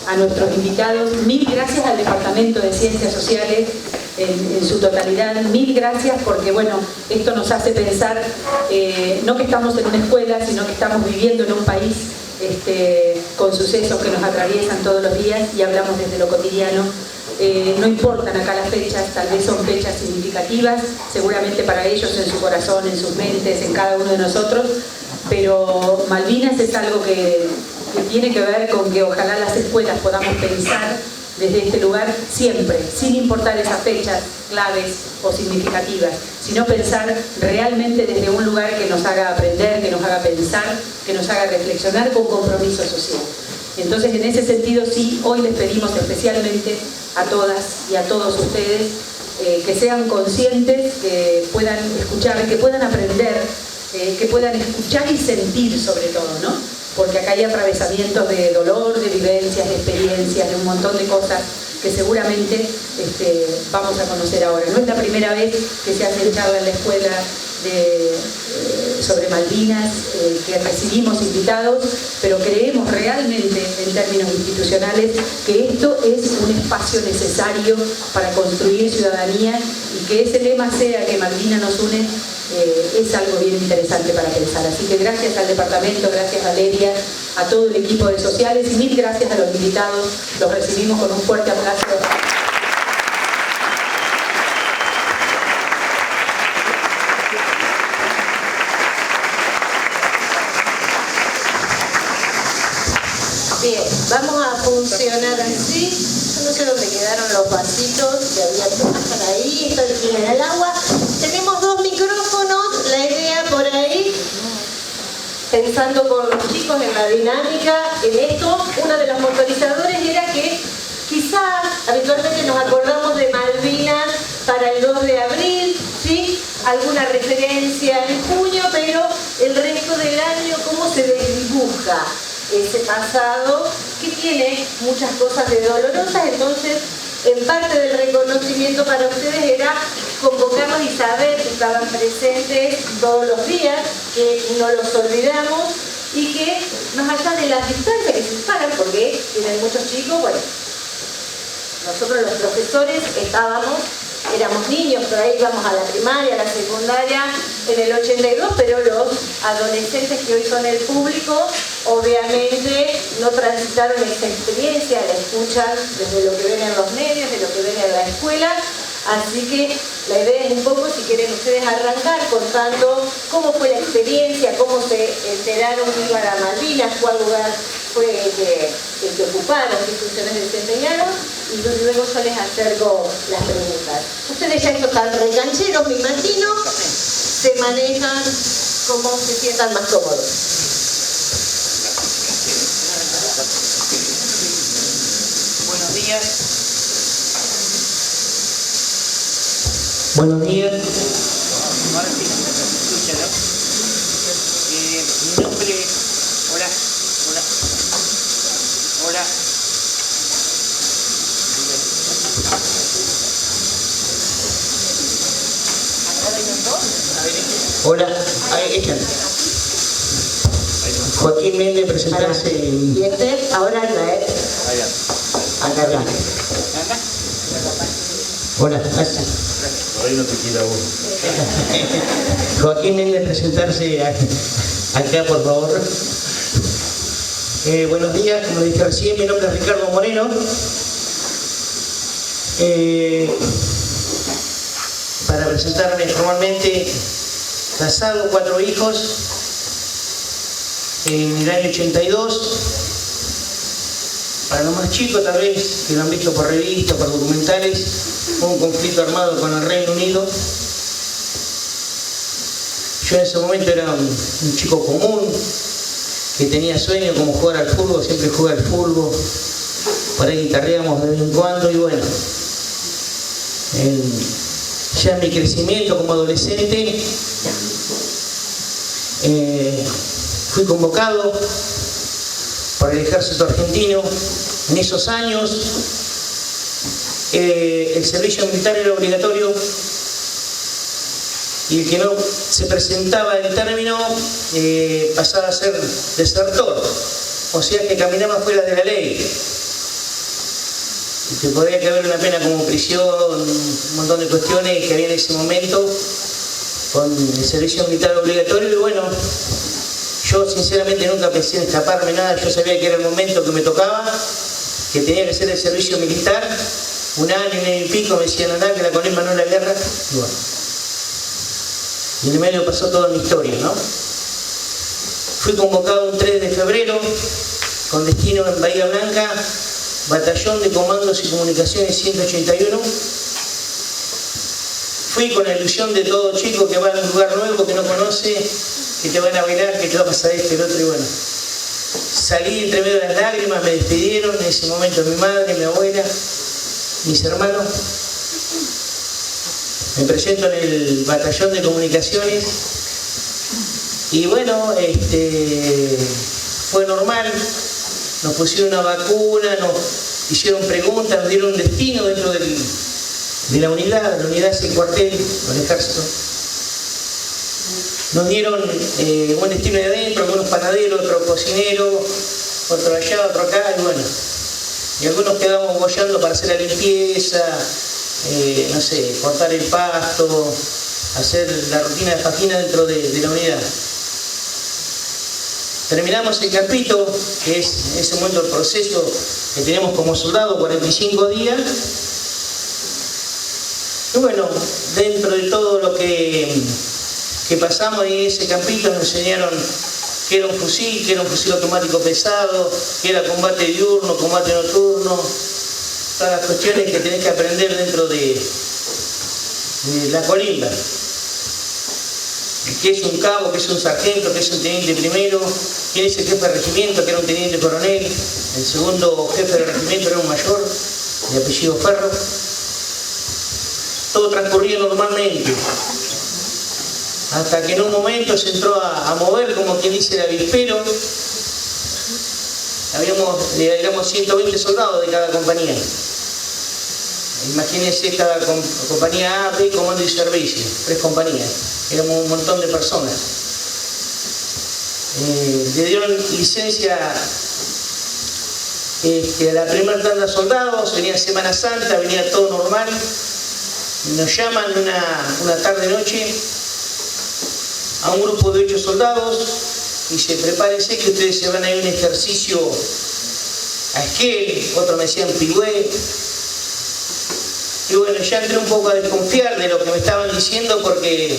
a nuestros invitados. Mil gracias al Departamento de Ciencias Sociales en su totalidad. Mil gracias porque, bueno, esto nos hace pensar, no que estamos en una escuela, sino que estamos viviendo en un país con sucesos que nos atraviesan todos los días y hablamos desde lo cotidiano. No importan acá las fechas, tal vez son fechas significativas, seguramente para ellos, en su corazón, en sus mentes, en cada uno de nosotros, pero Malvinas es algo que tiene que ver con que ojalá las escuelas podamos pensar desde este lugar siempre, sin importar esas fechas claves o significativas, sino pensar realmente desde un lugar que nos haga aprender, que nos haga pensar, que nos haga reflexionar con compromiso social. Entonces, en ese sentido, sí, hoy les pedimos especialmente a todas y a todos ustedes que sean conscientes, que puedan escuchar, que puedan aprender, que puedan escuchar y sentir sobre todo, ¿no? Porque acá hay atravesamientos de dolor, de vivencias, de experiencias, de un montón de cosas que seguramente vamos a conocer ahora. No es la primera vez que se hace charla en la escuela sobre Malvinas, que recibimos invitados, pero creemos realmente en términos institucionales que esto es un espacio necesario para construir ciudadanía y que ese lema sea que Malvinas nos une, es algo bien interesante para pensar. Así que gracias al departamento, gracias a Valeria, a todo el equipo de sociales y mil gracias a los invitados. Los recibimos con un fuerte aplauso. Bien, vamos a funcionar así. Yo no sé dónde quedaron los vasitos, que había todas por ahí, esto tiene el agua. Tenemos dos micrófonos, la idea por ahí, pensando con los chicos en la dinámica, en esto, uno de los motorizadores era que quizás habitualmente nos acordamos de Malvinas para el 2 de abril, ¿sí? Alguna referencia en junio, pero el resto del año, cómo se desdibuja ese pasado que tiene muchas cosas de dolorosas. Entonces, en parte del reconocimiento para ustedes era convocarnos y saber que estaban presentes todos los días, que no los olvidamos y que más allá de las distancias que se separan, porque tienen muchos chicos, bueno, nosotros los profesores éramos niños, por ahí íbamos a la primaria, a la secundaria en el 82, pero los adolescentes que hoy son el público obviamente no transitaron esa experiencia, la escuchan desde lo que ven en los medios, de lo que ven en la escuela, así que la idea es un poco, si quieren ustedes arrancar contando cómo fue la experiencia, cómo se enteraron que iban a Malvinas, cuál lugar fue el que ocuparon, qué funciones desempeñaron, y luego yo les acerco las preguntas. Ustedes ya están recancheros, me imagino, se manejan como se sientan más cómodos. Buenos días. Buenos días. Ahora sí, escuchen, ¿no? Mi nombre... Hola. Hola, échale. Joaquín Méndez, presentarse. Y ahora acá. Hola, Ahí no te quita uno. Joaquín Méndez, presentarse acá, por favor. Buenos días, como dije recién, mi nombre es Ricardo Moreno. Para presentarme formalmente, casado, 4 hijos, en el año 82. Para los más chicos, tal vez, que lo han visto por revistas, por documentales, un conflicto armado con el Reino Unido. Yo en ese momento era un chico común, que tenía sueño como jugar al fútbol, siempre jugué al fútbol, por ahí guitarreamos de vez en cuando y bueno, ya en mi crecimiento como adolescente fui convocado para el ejército argentino. En esos años el servicio militar era obligatorio y el que no se presentaba el término pasaba a ser desertor, o sea que caminaba fuera de la ley. que podría caber una pena como prisión, un montón de cuestiones que había en ese momento con el servicio militar obligatorio. Y bueno, yo sinceramente nunca pensé en escaparme nada. Yo sabía que era el momento que me tocaba, que tenía que hacer el servicio militar. Un año y pico me decían andá, que la Conisma no es la guerra. Y bueno, y en el medio pasó toda mi historia, ¿no? Fui convocado un 3 de febrero con destino en Bahía Blanca, Batallón de Comandos y Comunicaciones 181. Fui con la ilusión de todo chico que va a un lugar nuevo, que no conoce, que te van a bailar, que te va a pasar esto y el otro, y bueno. Salí entre medio de las lágrimas, me despidieron en ese momento mi madre, mi abuela, mis hermanos. Me presento en el Batallón de Comunicaciones y bueno, fue normal. Nos pusieron una vacuna, nos hicieron preguntas, nos dieron un destino dentro de la unidad es el cuartel del ejército. Nos dieron un destino de adentro, algunos panaderos, otro cocinero, otro allá, otro acá, y bueno. Y algunos quedamos boyando para hacer la limpieza, no sé, cortar el pasto, hacer la rutina de faxina dentro de la unidad. Terminamos el campito, que es en ese momento el proceso que tenemos como soldado, 45 días. Y bueno, dentro de todo lo que pasamos en ese campito nos enseñaron que era un fusil automático pesado, que era combate diurno, combate nocturno, todas las cuestiones que tenés que aprender dentro de la Colimba. ¿Qué es un cabo? ¿Qué es un sargento? ¿Qué es un teniente primero? ¿Quién es el jefe de regimiento? Que era un teniente coronel. El segundo jefe de regimiento era un mayor de apellido Ferro. Todo transcurría normalmente, hasta que en un momento se entró a mover, como quien dice, el avispero. Éramos 120 soldados de cada compañía. Imagínense, cada compañía A, B, comando y servicio, 3 compañías. Éramos un montón de personas. Le dieron licencia a la primera tanda de soldados, venía Semana Santa, venía todo normal. Nos llaman una tarde-noche a un grupo de 8 soldados y dice: prepárense que ustedes se van a ir a un ejercicio a Esquel, otros me decían Pigüé. Y bueno, ya entré un poco a desconfiar de lo que me estaban diciendo, porque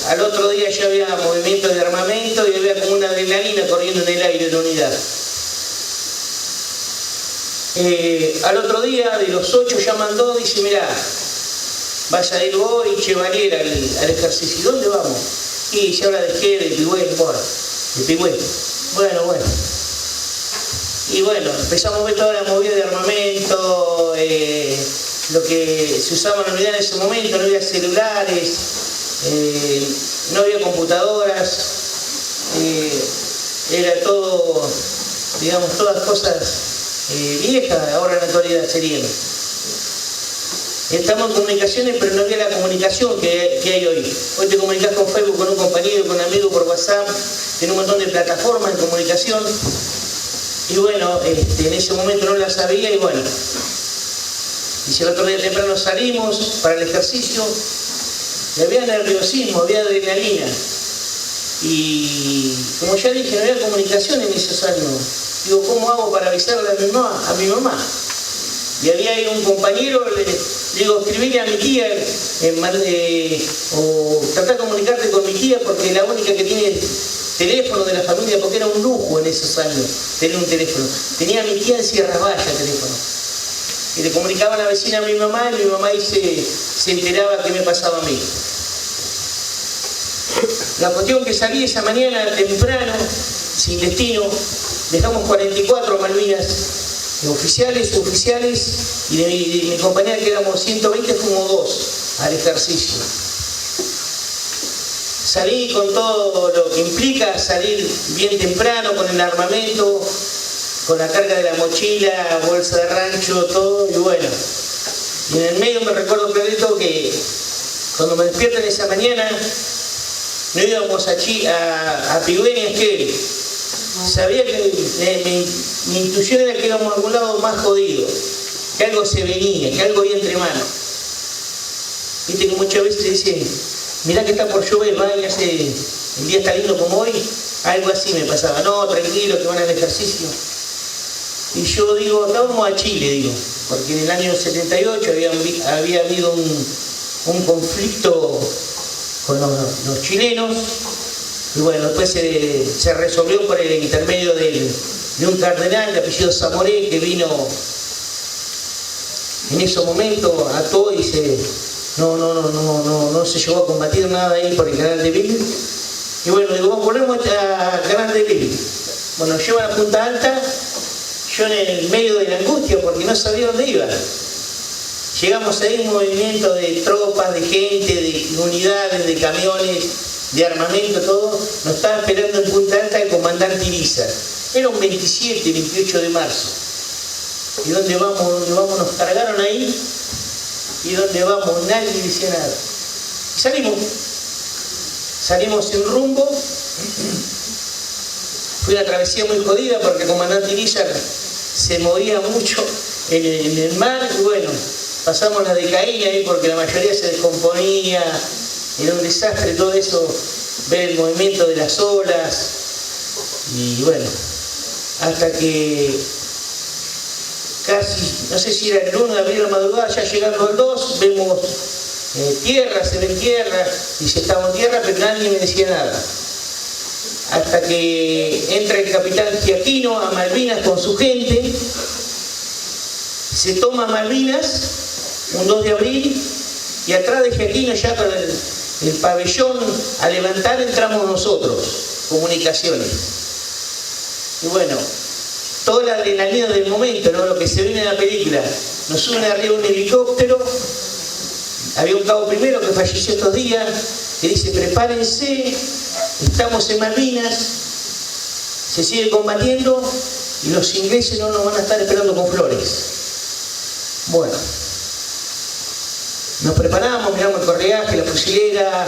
al otro día ya había movimiento de armamento y había como una adrenalina corriendo en el aire de la unidad. Al otro día, de los 8 ya mandó, dice: mirá, vas a ir vos y Chevalier al ejercicio. ¿Y dónde vamos? Y se habla de Esquel, de Pigüé, de Pigüé. Bueno. Y bueno, empezamos a ver toda la movida de armamento, lo que se usaba en la unidad en ese momento. No había celulares, no había computadoras, era todo, digamos, todas cosas viejas, ahora en la actualidad serían. Estamos en comunicaciones, pero no había la comunicación que hay hoy. Hoy te comunicas con Facebook, con un compañero, con un amigo, por WhatsApp, tiene un montón de plataformas de comunicación. Y bueno, en ese momento no la sabía, y bueno. Y si el otro día temprano salimos para el ejercicio, y había nerviosismo, había adrenalina. Y como ya dije, no había comunicación en esos años. Digo, ¿cómo hago para avisarle a mi mamá? Y había ahí un compañero, le digo, escribile a mi tía, o tratar de comunicarte con mi tía, porque es la única que tiene teléfono de la familia, porque era un lujo en esos años tener un teléfono. Tenía a mi tía en Sierras Vallas teléfono. Y le comunicaba a la vecina a mi mamá, y mi mamá ahí se enteraba qué me pasaba a mí. La cuestión que salí esa mañana temprano, sin destino, dejamos 44 Malvinas, oficiales, suboficiales, y de mi compañera, que éramos 120, fuimos 2 al ejercicio. Salí con todo lo que implica salir bien temprano, con el armamento, con la carga de la mochila, bolsa de rancho, todo, y bueno. Y en el medio me recuerdo clarito que cuando me despiertan esa mañana, no íbamos a Pigüé ni a Esquel, Sabía que mi intuición era que íbamos a algún lado más jodido, que algo se venía, que algo había entre manos. Viste que muchas veces se dice, mirá que está por llover, el día está lindo como hoy, algo así me pasaba. No, tranquilo, que van al ejercicio. Y yo digo, vamos a Chile, digo, porque en el año 78 había habido un conflicto con los chilenos, y bueno, después se resolvió por el intermedio de un cardenal de apellido Zamoré, que vino en ese momento, actuó y no se llegó a combatir nada ahí por el canal de Beagle. Y bueno, digo, volvemos a canal de Beagle. Bueno, llevan a Punta Alta, yo en el medio de la angustia porque no sabía dónde iba. Llegamos ahí, un movimiento de tropas, de gente, de unidades, de camiones, de armamento, todo. Nos estaba esperando en Punta Alta el comandante Iriza. Era un 27, 28 de marzo. ¿Y dónde vamos? Nos cargaron ahí. ¿Y dónde vamos? Nadie decía nada. Y salimos sin rumbo. Fue una travesía muy jodida porque el comandante Iriza se movía mucho en el mar y bueno, pasamos la de Caín ahí porque la mayoría se descomponía, era un desastre todo eso, ver el movimiento de las olas y bueno, hasta que casi, no sé si era el 1 de abril de la madrugada, ya llegando al 2, vemos tierra, se ve tierra, y se estaba en tierra, pero nadie me decía nada. Hasta que entra el capitán Giaquino a Malvinas con su gente, se toma Malvinas, un 2 de abril, y atrás de Giaquino ya con el pabellón a levantar entramos nosotros, comunicaciones. Y bueno, toda la adrenalina del momento, ¿no? Lo que se ve en la película, nos suben arriba un helicóptero, había un cabo primero que falleció estos días, que dice, prepárense, estamos en Malvinas, se sigue combatiendo y los ingleses no nos van a estar esperando con flores. Bueno, nos preparamos, miramos el correaje, la fusilera,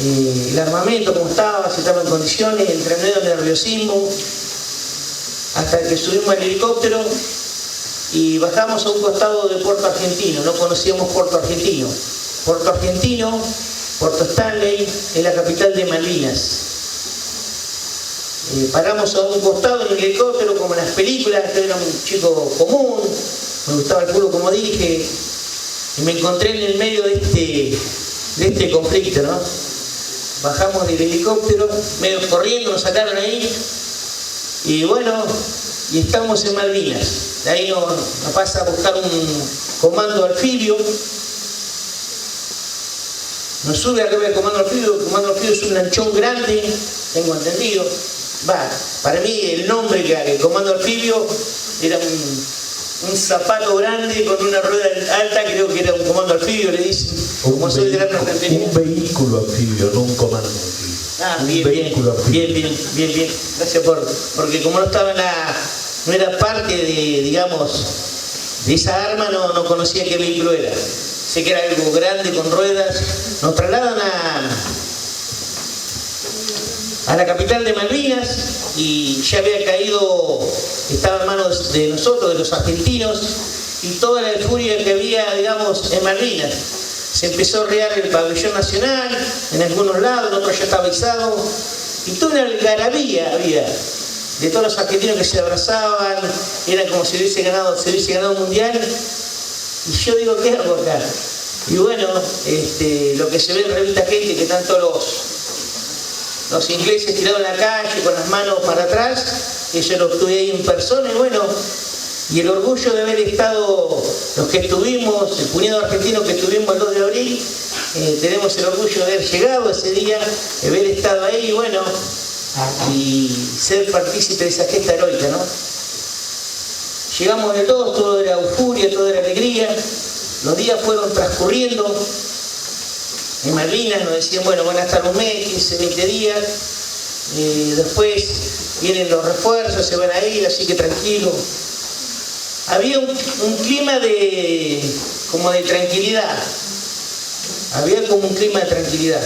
el armamento, cómo estaba, si estaba en condiciones, entre medio de nerviosismo, hasta que subimos al helicóptero y bajamos a un costado de Puerto Argentino. No conocíamos Puerto Argentino. Puerto Argentino, Puerto Stanley, es la capital de Malvinas. Paramos a un costado en el helicóptero, como en las películas. Yo era un chico común, me gustaba el culo, como dije, y me encontré en el medio de este conflicto, ¿no? Bajamos del helicóptero, medio corriendo, nos sacaron ahí, y bueno, y estamos en Malvinas. De ahí nos pasa a buscar un comando anfibio. Nos sube arriba del comando anfibio. El comando anfibio es un lanchón grande, tengo entendido. Para mí el nombre que hay, el comando anfibio, era un zapato grande con una rueda alta, creo que era un comando anfibio, le dicen. Como soy de la Argentina. Un vehículo anfibio, no un comando anfibio. Bien. Gracias porque como no estaba no era parte de, digamos, de esa arma, no conocía qué vehículo era. Sé que era algo grande con ruedas. Nos trasladan a la capital de Malvinas y ya había caído, estaba en manos de nosotros, de los argentinos, y toda la furia que había, digamos, en Malvinas. Se empezó a rear el pabellón nacional, en algunos lados, en otros ya estaba izado, y toda una algarabía había, de todos los argentinos que se abrazaban, era como si hubiese ganado un mundial, y yo digo, ¿qué hago acá? Y bueno, lo que se ve en Revista Gente, que tanto los ingleses tirados en la calle con las manos para atrás, eso lo estuve ahí en persona, y bueno, y el orgullo de haber estado, los que estuvimos, el puñado argentino que estuvimos el 2 de abril, tenemos el orgullo de haber llegado ese día, de haber estado ahí, y bueno, y ser partícipe de esa gesta heroica, ¿no? Llegamos el 2, todo era euforia, todo era alegría, los días fueron transcurriendo, en Malvinas nos decían, bueno, van a estar un mes, 15, 20 días, después vienen los refuerzos, se van a ir, así que tranquilo. Había un clima como de tranquilidad, había como un clima de tranquilidad.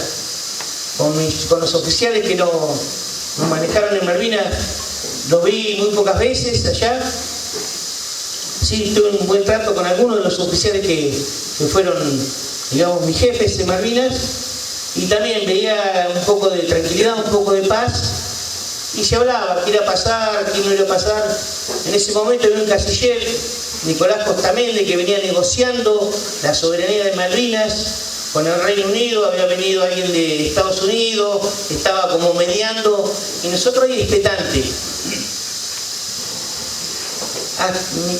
Con los oficiales que nos manejaron en Malvinas, Los vi muy pocas veces allá. Sí, tuve un buen trato con algunos de los oficiales que fueron, digamos, mis jefes en Malvinas, y también veía un poco de tranquilidad, un poco de paz, y se hablaba qué iba a pasar, qué no iba a pasar. En ese momento había un canciller, Nicolás Costamende, que venía negociando la soberanía de Malvinas con el Reino Unido. Había venido alguien de Estados Unidos, estaba como mediando, y nosotros ahí expectantes.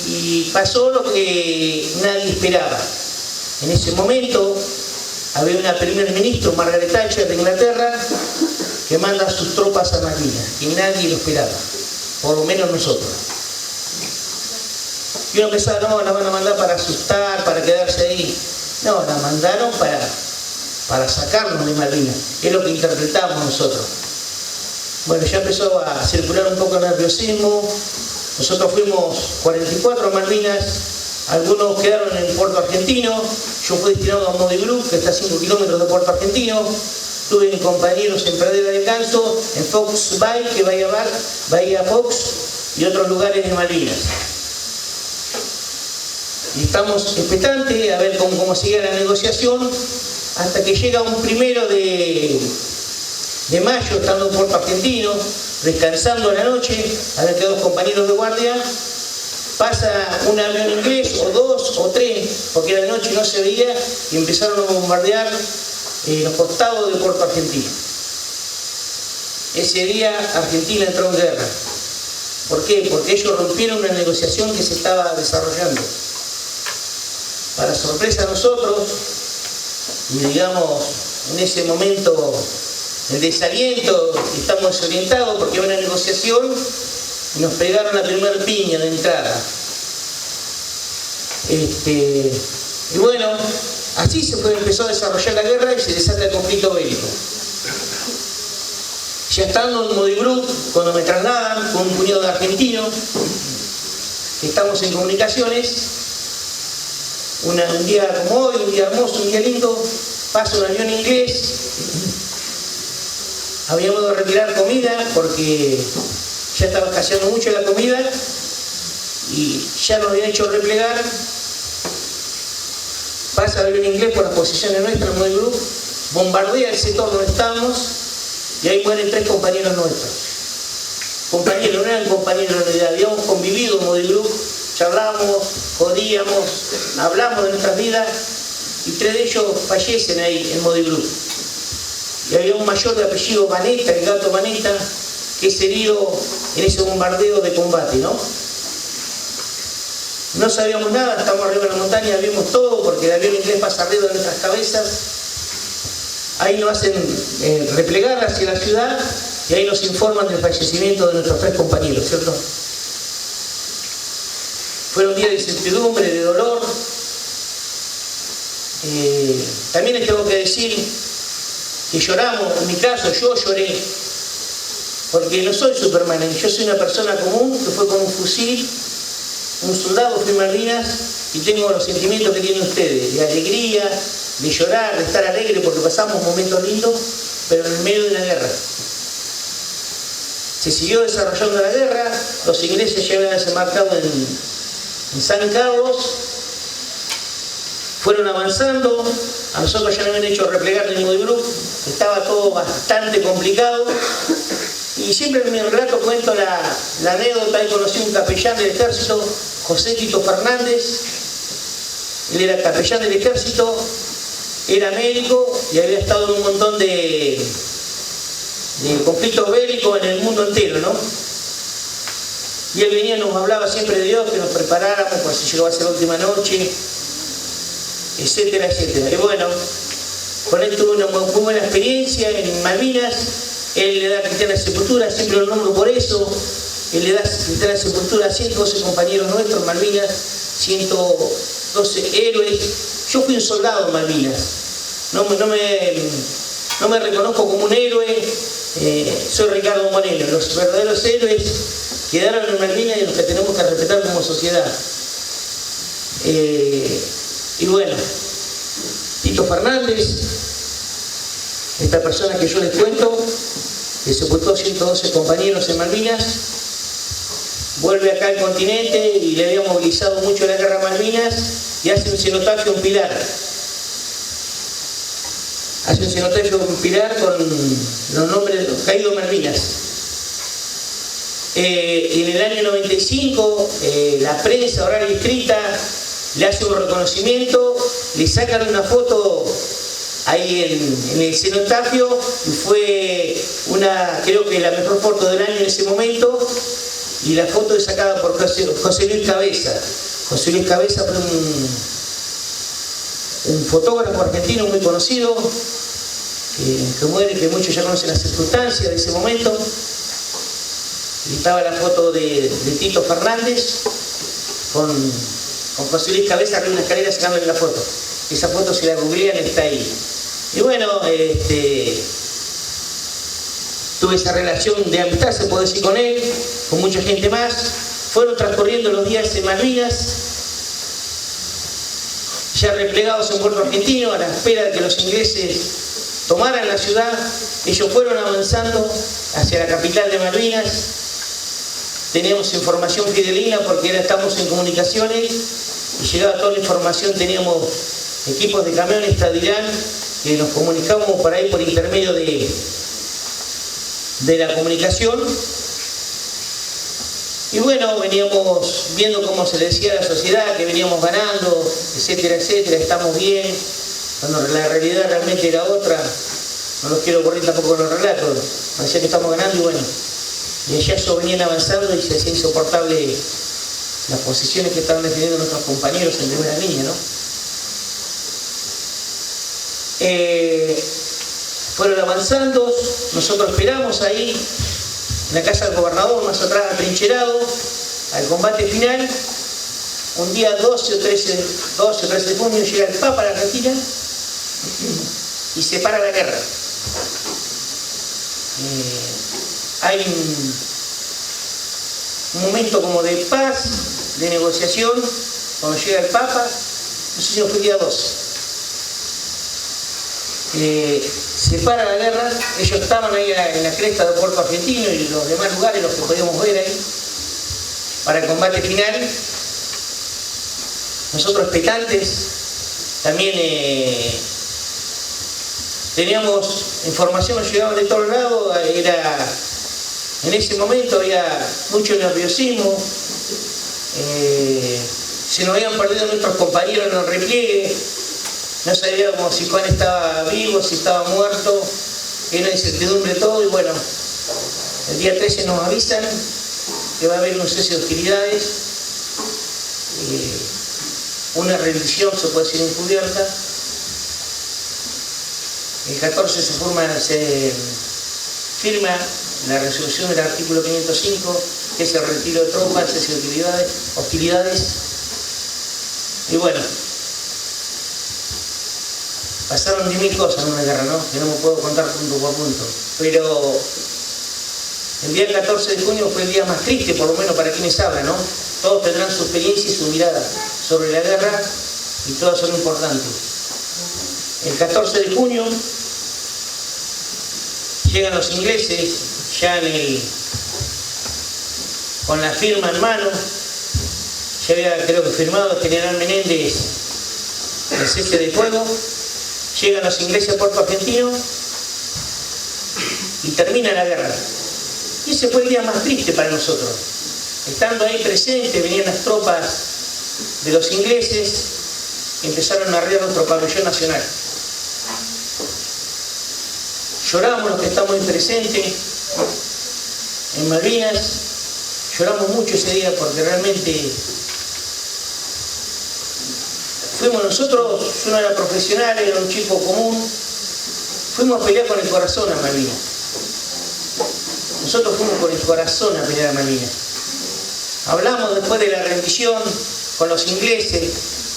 Y pasó lo que nadie esperaba. En ese momento había una primer ministro, Margaret Thatcher de Inglaterra, que manda a sus tropas a Malvinas, y nadie lo esperaba, por lo menos nosotros. Y uno pensaba, no, la van a mandar para asustar, para quedarse ahí. No, la mandaron para sacarnos de Malvinas, es lo que interpretamos nosotros. Bueno, ya empezó a circular un poco el nerviosismo. Nosotros fuimos 44 a Malvinas, algunos quedaron en Puerto Argentino. Yo fui destinado a Modi Group, que está a 5 kilómetros de Puerto Argentino. Tuve compañeros en Pradera de Canso, en Fox Bay, que Bahía Fox, y otros lugares de Malvinas. Y estamos expectantes a ver cómo sigue la negociación, hasta que llega un 1 de mayo, estando en Puerto Argentino, descansando a la noche, había quedado 2 compañeros de guardia, pasa un avión inglés, o 2 o 3, porque era de noche y no se veía, y empezaron a bombardear los costados de Puerto Argentino. Ese día Argentina entró en guerra. ¿Por qué? Porque ellos rompieron una negociación que se estaba desarrollando. Para sorpresa de nosotros, y digamos, en ese momento el desaliento, estamos desorientados porque había una negociación, y nos pegaron la primera piña de entrada. Y bueno, así empezó a desarrollar la guerra y se desata el conflicto bélico. Ya estando en Modi Group, cuando me trasladan con un puñado de argentinos, estamos en comunicaciones, un día como hoy, un día hermoso, un día lindo, pasa un avión inglés. Habíamos de retirar comida porque ya estaba escaseando mucho la comida y ya nos habían hecho replegar. Pasa el avión inglés por las posiciones nuestras en Modi Group, bombardea el sector donde estábamos y ahí mueren 3 compañeros nuestros. Compañeros, no eran compañeros de unidad, habíamos convivido en Modi Group, charlábamos, jodíamos, hablamos de nuestras vidas, y 3 de ellos fallecen ahí en Modi Group. Y había un mayor de apellido Vanetta, el gato Vanetta, que es herido en ese bombardeo de combate, ¿no? No sabíamos nada, estamos arriba de la montaña, vimos todo, porque el avión inglés pasa arriba de nuestras cabezas. Ahí nos hacen replegar hacia la ciudad, y ahí nos informan del fallecimiento de nuestros 3 compañeros, ¿cierto? Fueron días de incertidumbre, de dolor. También les tengo que decir que lloramos. En mi caso, yo lloré, porque no soy Superman, yo soy una persona común que fue con un fusil, un soldado, fui en Malvinas, y tengo los sentimientos que tienen ustedes, de alegría, de llorar, de estar alegre porque pasamos momentos lindos, pero en el medio de una guerra. Se siguió desarrollando la guerra, los ingleses ya habían desembarcado en San Carlos, fueron avanzando, a nosotros ya nos habían hecho replegar del Modi Group, estaba todo bastante complicado, y siempre en mi relato cuento la anécdota. Ahí conocí un capellán del ejército, José Tito Fernández. Él era capellán del ejército, era médico y había estado en un montón de conflictos bélicos en el mundo entero, ¿no? Y él venía y nos hablaba siempre de Dios, que nos preparáramos por si llegaba a ser la última noche, etcétera, etcétera. Y bueno, con él tuve una muy buena experiencia en Malvinas. Él le da cristiana sepultura, siempre lo nombro por eso. Él le da cristiana sepultura a 112 compañeros nuestros en Malvinas, 112 héroes. Yo fui un soldado en Malvinas. No me reconozco como un héroe, soy Ricardo Moreno. Los verdaderos héroes quedaron en Malvinas y los que tenemos que respetar como sociedad. Y bueno, Tito Fernández, esta persona que yo les cuento, que sepultó 112 compañeros en Malvinas, vuelve acá al continente y le había movilizado mucho la guerra Malvinas y hace un cenotafio en Pilar. Hace un cenotafio en Pilar con los nombres de los caídos Malvinas. En el año 95, la prensa oral y escrita le hace un reconocimiento, le sacan una foto ahí en el cenotafio y fue creo que la mejor foto del año en ese momento, y la foto es sacada por José Luis Cabeza. José Luis Cabeza fue un fotógrafo argentino muy conocido, que muere, que muchos ya conocen las circunstancias de ese momento. Y estaba la foto de Tito Fernández con José Luis Cabeza arriba de una escalera sacándole la foto. Esa foto, si la googlean, está ahí. Y bueno, tuve esa relación de amistad, se puede decir, con él, con mucha gente más. Fueron transcurriendo los días en Malvinas, ya replegados en Puerto Argentino, a la espera de que los ingleses tomaran la ciudad. Ellos fueron avanzando hacia la capital de Malvinas. Teníamos información fidedigna porque ahora estamos en comunicaciones y llegaba toda la información. Teníamos equipos de camiones Tadirán que nos comunicábamos por ahí por intermedio de la comunicación. Y bueno, veníamos viendo cómo se le decía a la sociedad que veníamos ganando, etcétera, etcétera, estamos bien, cuando la realidad realmente era otra. No los quiero correr tampoco con los relatos, parecía que estamos ganando y bueno, y allá eso venían avanzando y se hacía insoportable las posiciones que estaban defendiendo nuestros compañeros en primera línea, ¿no? Fueron avanzando, nosotros esperamos ahí en la casa del gobernador, más atrás atrincherado, al combate final. Un día 12 o 13 de junio llega el Papa a la Argentina y se para la guerra. Hay un momento como de paz, de negociación, cuando llega el Papa, no sé si fue el día 12. Se para la guerra, ellos estaban ahí en la cresta de Puerto Argentino y los demás lugares, los que podíamos ver ahí, para el combate final. Nosotros expectantes, también teníamos información, nos llegaba de todos lados, en ese momento había mucho nerviosismo, se nos habían perdido nuestros compañeros en el repliegue. No sabíamos si Juan estaba vivo, si estaba muerto, era una incertidumbre todo, y bueno, el día 13 nos avisan que va a haber un cese de hostilidades, una rendición, se puede decir, encubierta. El 14 se firma la resolución del artículo 505, que es el retiro de tropas, cese de hostilidades, y bueno, pasaron 10.000 cosas en una guerra, ¿no? Que no me puedo contar punto por punto. Pero el día 14 de junio fue el día más triste, por lo menos para quienes hablan, ¿no? Todos tendrán su experiencia y su mirada sobre la guerra y todas son importantes. El 14 de junio llegan los ingleses, ya con la firma en mano. Ya había, creo que, firmado el general Menéndez el cese de fuego. Llegan los ingleses a Puerto Argentino y termina la guerra. Y ese fue el día más triste para nosotros. Estando ahí presentes, venían las tropas de los ingleses y empezaron a arriar nuestro pabellón nacional. Lloramos los que estamos ahí presentes en Malvinas, lloramos mucho ese día porque realmente fuimos nosotros, yo no era profesional, era un chico común, fuimos a pelear con el corazón a Malvinas. Nosotros fuimos con el corazón a pelear a Malvinas. Hablamos después de la rendición con los ingleses,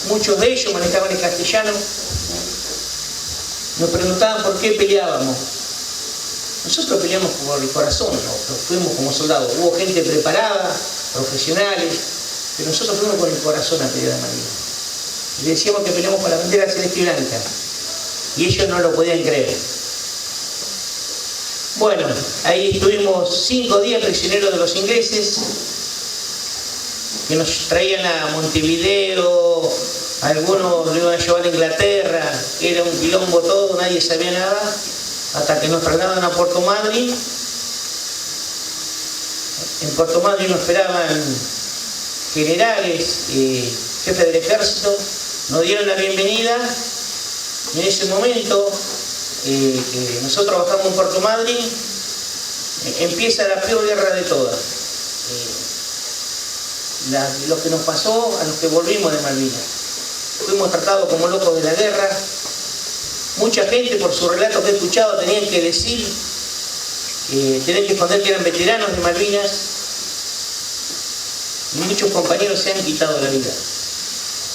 muchos de ellos manejaban el castellano, nos preguntaban por qué peleábamos. Nosotros peleamos por el corazón, ¿no? Fuimos como soldados. Hubo gente preparada, profesionales, pero nosotros fuimos con el corazón a pelear a Malvinas. Y decíamos que peleamos por la bandera celeste y blanca. Y ellos no lo podían creer. Bueno, ahí estuvimos 5 días prisioneros de los ingleses. que nos traían a Montevideo, algunos lo iban a llevar a Inglaterra, era un quilombo todo, nadie sabía nada, hasta que nos trasladaban a Puerto Madryn. En Puerto Madryn nos esperaban generales, jefes del ejército, nos dieron la bienvenida. Y en ese momento, nosotros bajamos en Puerto Madryn, empieza la peor guerra de todas. Lo que nos pasó a los que volvimos de Malvinas. Fuimos tratados como locos de la guerra. Mucha gente, por su relato que he escuchado, tenían que decir, tenían que esconder que eran veteranos de Malvinas. Y muchos compañeros se han quitado la vida.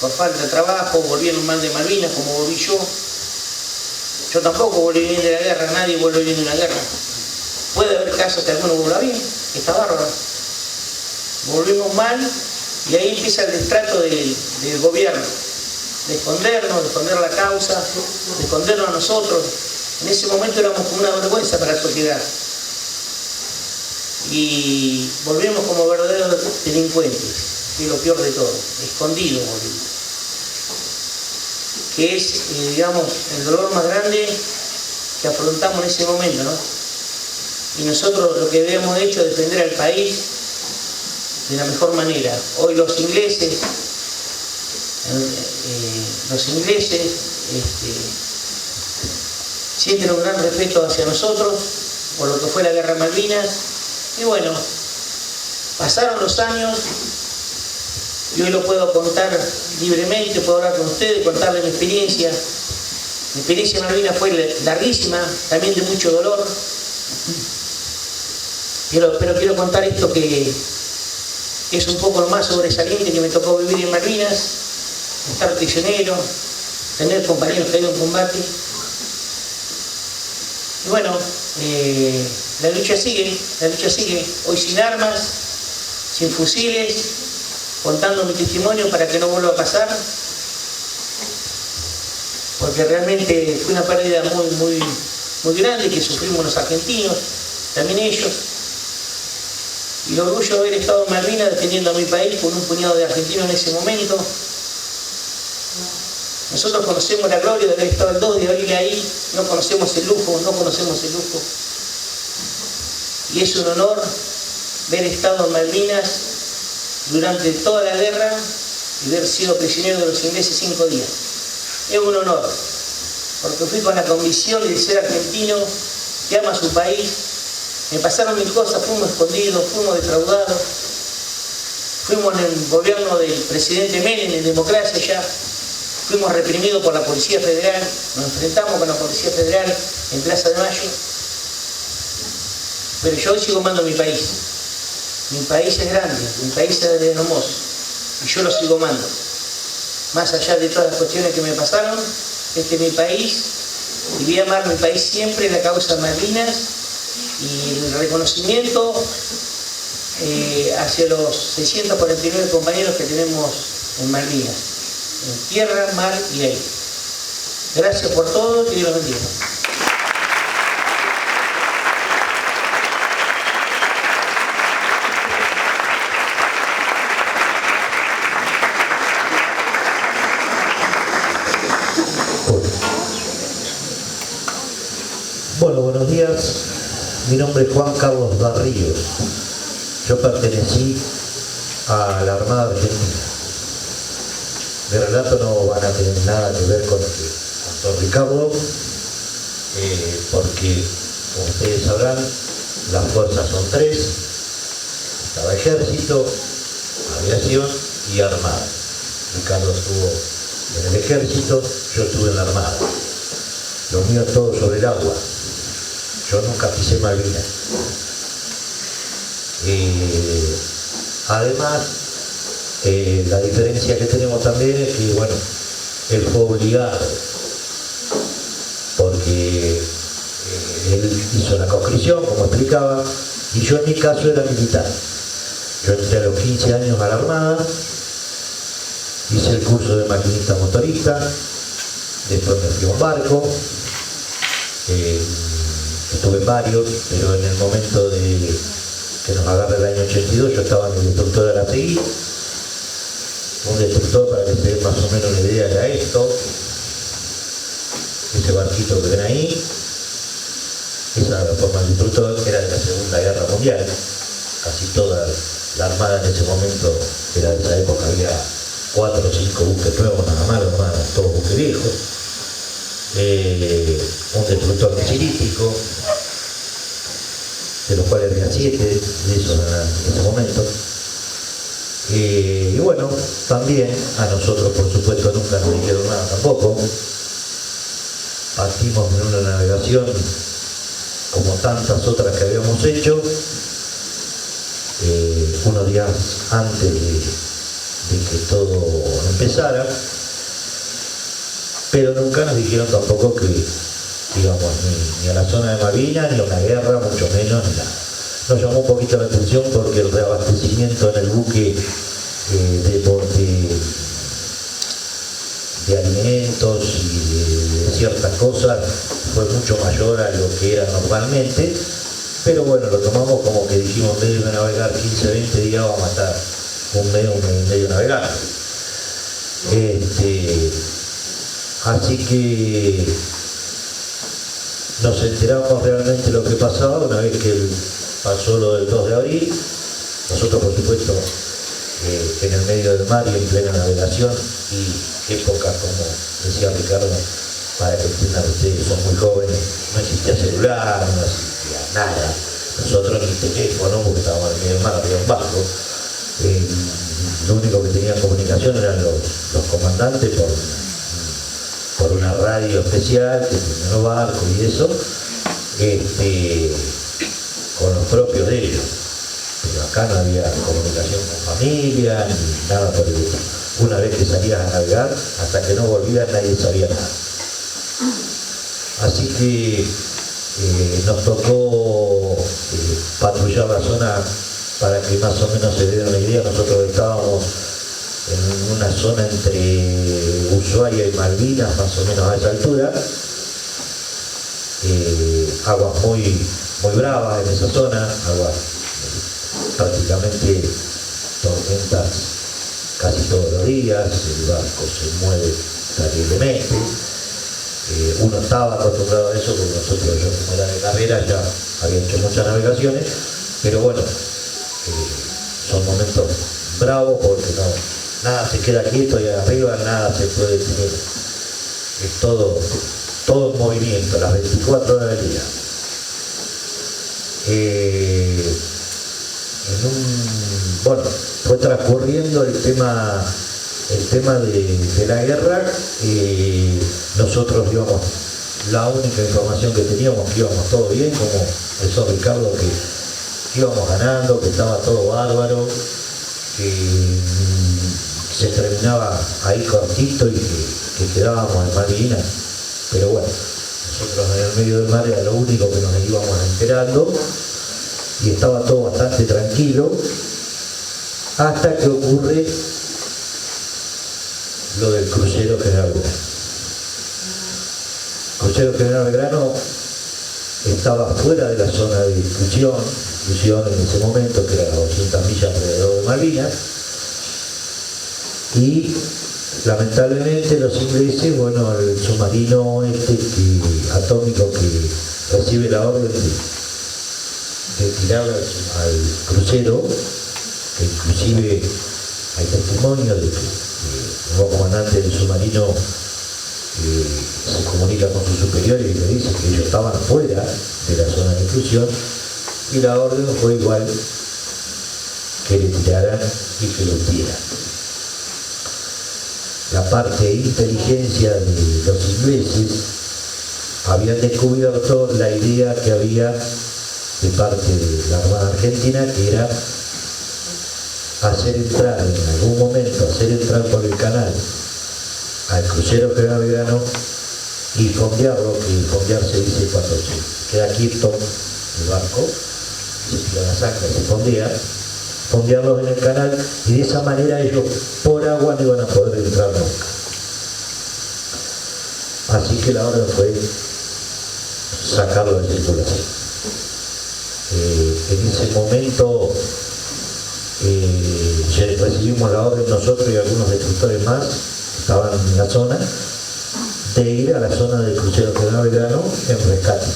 Por falta de trabajo, volvieron mal de Malvinas, como volví yo. Yo tampoco volví bien de la guerra, nadie vuelve bien de una guerra. Puede haber casos que alguno vuelva bien, está bárbaro. Volvimos mal y ahí empieza el destrato del gobierno. De escondernos, de esconder la causa, de escondernos a nosotros. En ese momento éramos como una vergüenza para la sociedad. Y volvimos como verdaderos delincuentes, que es lo peor de todo, escondidos volvimos. Que es, digamos, el dolor más grande que afrontamos en ese momento, ¿no? Y nosotros lo que habíamos hecho es defender al país de la mejor manera. Hoy los ingleses sienten un gran respeto hacia nosotros por lo que fue la guerra Malvinas. Y bueno, pasaron los años y hoy lo puedo contar libremente, puedo hablar con ustedes, contarles mi experiencia. Mi experiencia en Malvinas fue larguísima, también de mucho dolor. Pero quiero contar esto que es un poco lo más sobresaliente que me tocó vivir en Malvinas, estar prisionero, tener compañeros caídos en combate. Y bueno, la lucha sigue, hoy sin armas, sin fusiles, contando mi testimonio para que no vuelva a pasar, porque realmente fue una pérdida muy grande que sufrimos los argentinos, también ellos. Y el orgullo de haber estado en Malvinas defendiendo a mi país con un puñado de argentinos en ese momento. Nosotros conocemos la gloria de haber estado el 2 de abril ahí, no conocemos el lujo. Y es un honor haber estado en Malvinas durante toda la guerra y haber sido prisionero de los ingleses 5 días. Es un honor, porque fui con la convicción de ser argentino que ama su país. Me pasaron mil cosas, fuimos escondidos, fuimos defraudados, fuimos en el gobierno del presidente Menem, en democracia ya, fuimos reprimidos por la Policía Federal, nos enfrentamos con la Policía Federal en Plaza de Mayo, pero yo hoy sigo amando mi país. Mi país es grande, mi país es hermoso, y yo lo sigo amando. Más allá de todas las cuestiones que me pasaron, este es mi país, y voy a amar mi país siempre en la causa de Malvinas, y el reconocimiento hacia los 649 compañeros que tenemos en Malvinas, en tierra, mar y aire. Gracias por todo, que Dios los bendiga. Bueno, buenos días. Mi nombre es Juan Carlos Barríos. Yo pertenecí a la Armada Argentina. Mi relato no van a tener nada que ver con lo que contó Ricardo, porque, como ustedes sabrán, las fuerzas son 3. Estaba Ejército, Aviación y Armada. Ricardo estuvo en el Ejército, yo estuve en la Armada. Lo mío es todo sobre el agua. Yo nunca pisé Malvinas. Además, la diferencia que tenemos también es que, bueno, él fue obligado, porque él hizo la conscripción, como explicaba, y yo en mi caso era militar. Yo entré a los 15 años a la Armada, hice el curso de maquinista motorista, después me fui a un barco, estuve en varios, pero en el momento de que nos agarra el año 82 yo estaba en el instructor de la PI, Un destructor, para que se dé más o menos una idea, era esto. Ese barquito que ven ahí. Esa era la forma del destructor, que era de la Segunda Guerra Mundial. Casi toda la armada en ese momento era de esa época, había 4 o 5 buques nuevos nada más, los demás eran todos buques viejos. Un destructor misilístico, de los cuales había 7 de esos en ese momento. Y bueno, también a nosotros por supuesto nunca nos dijeron nada tampoco. Partimos en una navegación como tantas otras que habíamos hecho, unos días antes de que todo empezara, pero nunca nos dijeron tampoco que íbamos ni a la zona de Malvinas, ni a una guerra, mucho menos, ni nada. Nos llamó un poquito la atención porque el reabastecimiento en el buque de alimentos y de ciertas cosas fue mucho mayor a lo que era normalmente, pero bueno, lo tomamos como que dijimos, en vez de navegar 15, 20 días vamos a estar un mes y medio navegando. Así que nos enteramos realmente lo que pasaba una vez que pasó lo del 2 de abril. Nosotros, por supuesto, en el medio del mar y en plena navegación, y época, como decía Ricardo, para que entiendan ustedes, son muy jóvenes, no existía celular, no existía nada. Nosotros ni teléfono, porque estábamos en el medio del mar, había un barco. Lo único que tenían comunicación eran los comandantes por una radio especial que tenían los barcos y eso, con los propios de ellos. Pero acá no había comunicación con familia, ni nada por el estilo. Una vez que salías a navegar, hasta que no volvías nadie sabía nada. Así que nos tocó patrullar la zona para que más o menos se den una idea. Nosotros estábamos en una zona entre Ushuaia y Malvinas, más o menos a esa altura. Aguas muy bravas en esa zona, aguas prácticamente tormentas casi todos los días, el barco se mueve terriblemente. Uno estaba acostumbrado a eso, porque nosotros, yo como era de carrera, ya había hecho muchas navegaciones, pero bueno, son momentos bravos porque nada se queda quieto ahí arriba, nada se puede tener, es todo en movimiento, las 24 horas del día. Bueno, fue transcurriendo el tema de la guerra, y nosotros íbamos, la única información que teníamos, que íbamos todo bien, como eso Ricardo, que íbamos ganando, que estaba todo bárbaro, que se terminaba ahí cortito y que quedábamos en Malvinas. Pero bueno, nosotros en el medio del mar era lo único que nos íbamos enterando, y estaba todo bastante tranquilo, hasta que ocurre lo del crucero General Belgrano. El crucero General Belgrano estaba fuera de la zona de discusión en ese momento, que era 200 millas alrededor de Malvinas, y lamentablemente los ingleses, bueno, el submarino atómico que recibe la orden de tirar al crucero, que inclusive hay testimonio de que el nuevo comandante del submarino se comunica con sus superiores y le dice que ellos estaban fuera de la zona de inclusión, y la orden fue igual, que le tiraran y que lo tiraran. La parte de inteligencia de los ingleses habían descubierto la idea que había de parte de la Armada Argentina, que era hacer entrar en algún momento, por el canal al crucero General Belgrano y fondearlo, que fondear se dice cuando se queda quieto el barco, se tira la sangre, se fondearlos en el canal, y de esa manera ellos por agua no iban a poder entrar nunca. Así que la orden fue sacarlo de circulación. En ese momento recibimos la orden nosotros y algunos destructores más que estaban en la zona, de ir a la zona del crucero General Belgrano en rescate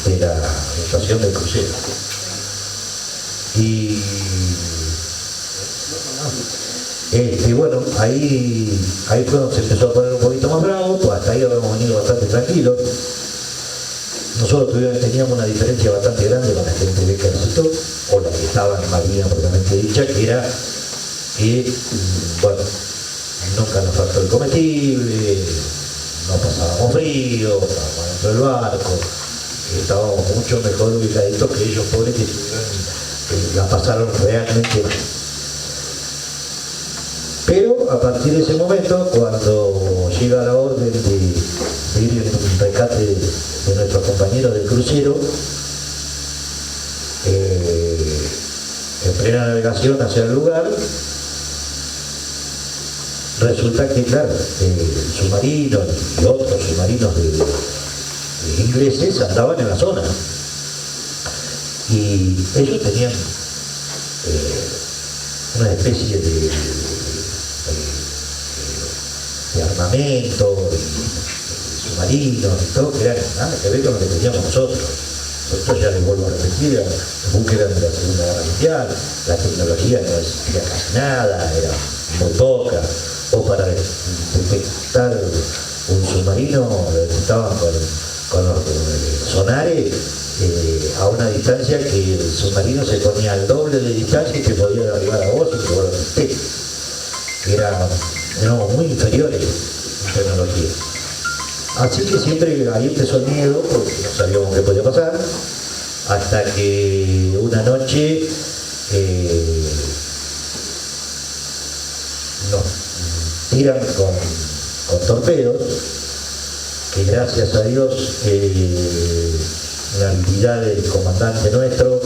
de la estación del crucero. Y bueno, ahí fue donde se empezó a poner un poquito más bravo, pues hasta ahí habíamos venido bastante tranquilos. Nosotros teníamos una diferencia bastante grande con la gente del ejército, o la que estaba en Marina propiamente dicha, que era que, bueno, nunca nos faltó el comestible, no pasábamos frío, estábamos dentro del barco, estábamos mucho mejor ubicaditos que ellos, pobres, que la pasaron realmente mal. Pero a partir de ese momento, cuando llega la orden de ir en un rescate de nuestros compañeros del crucero, en plena navegación hacia el lugar, resulta que, claro, el submarino y otros submarinos de ingleses andaban en la zona. Y ellos tenían una especie de armamento, submarinos y todo, que era nada que ver con lo que teníamos nosotros. Nosotros, ya les vuelvo a repetir, los búnkeres de la Segunda Guerra Mundial, la tecnología no existía casi nada, era muy poca. O para detectar un submarino estaban con los sonares a una distancia que el submarino se ponía al doble de distancia y que podía arribar a vos y que vos lo detectés. Éramos muy inferiores en tecnología. Así que siempre ahí empezó el miedo, porque no sabíamos qué podía pasar, hasta que una noche nos tiran con torpedos, que gracias a Dios la habilidad del comandante nuestro,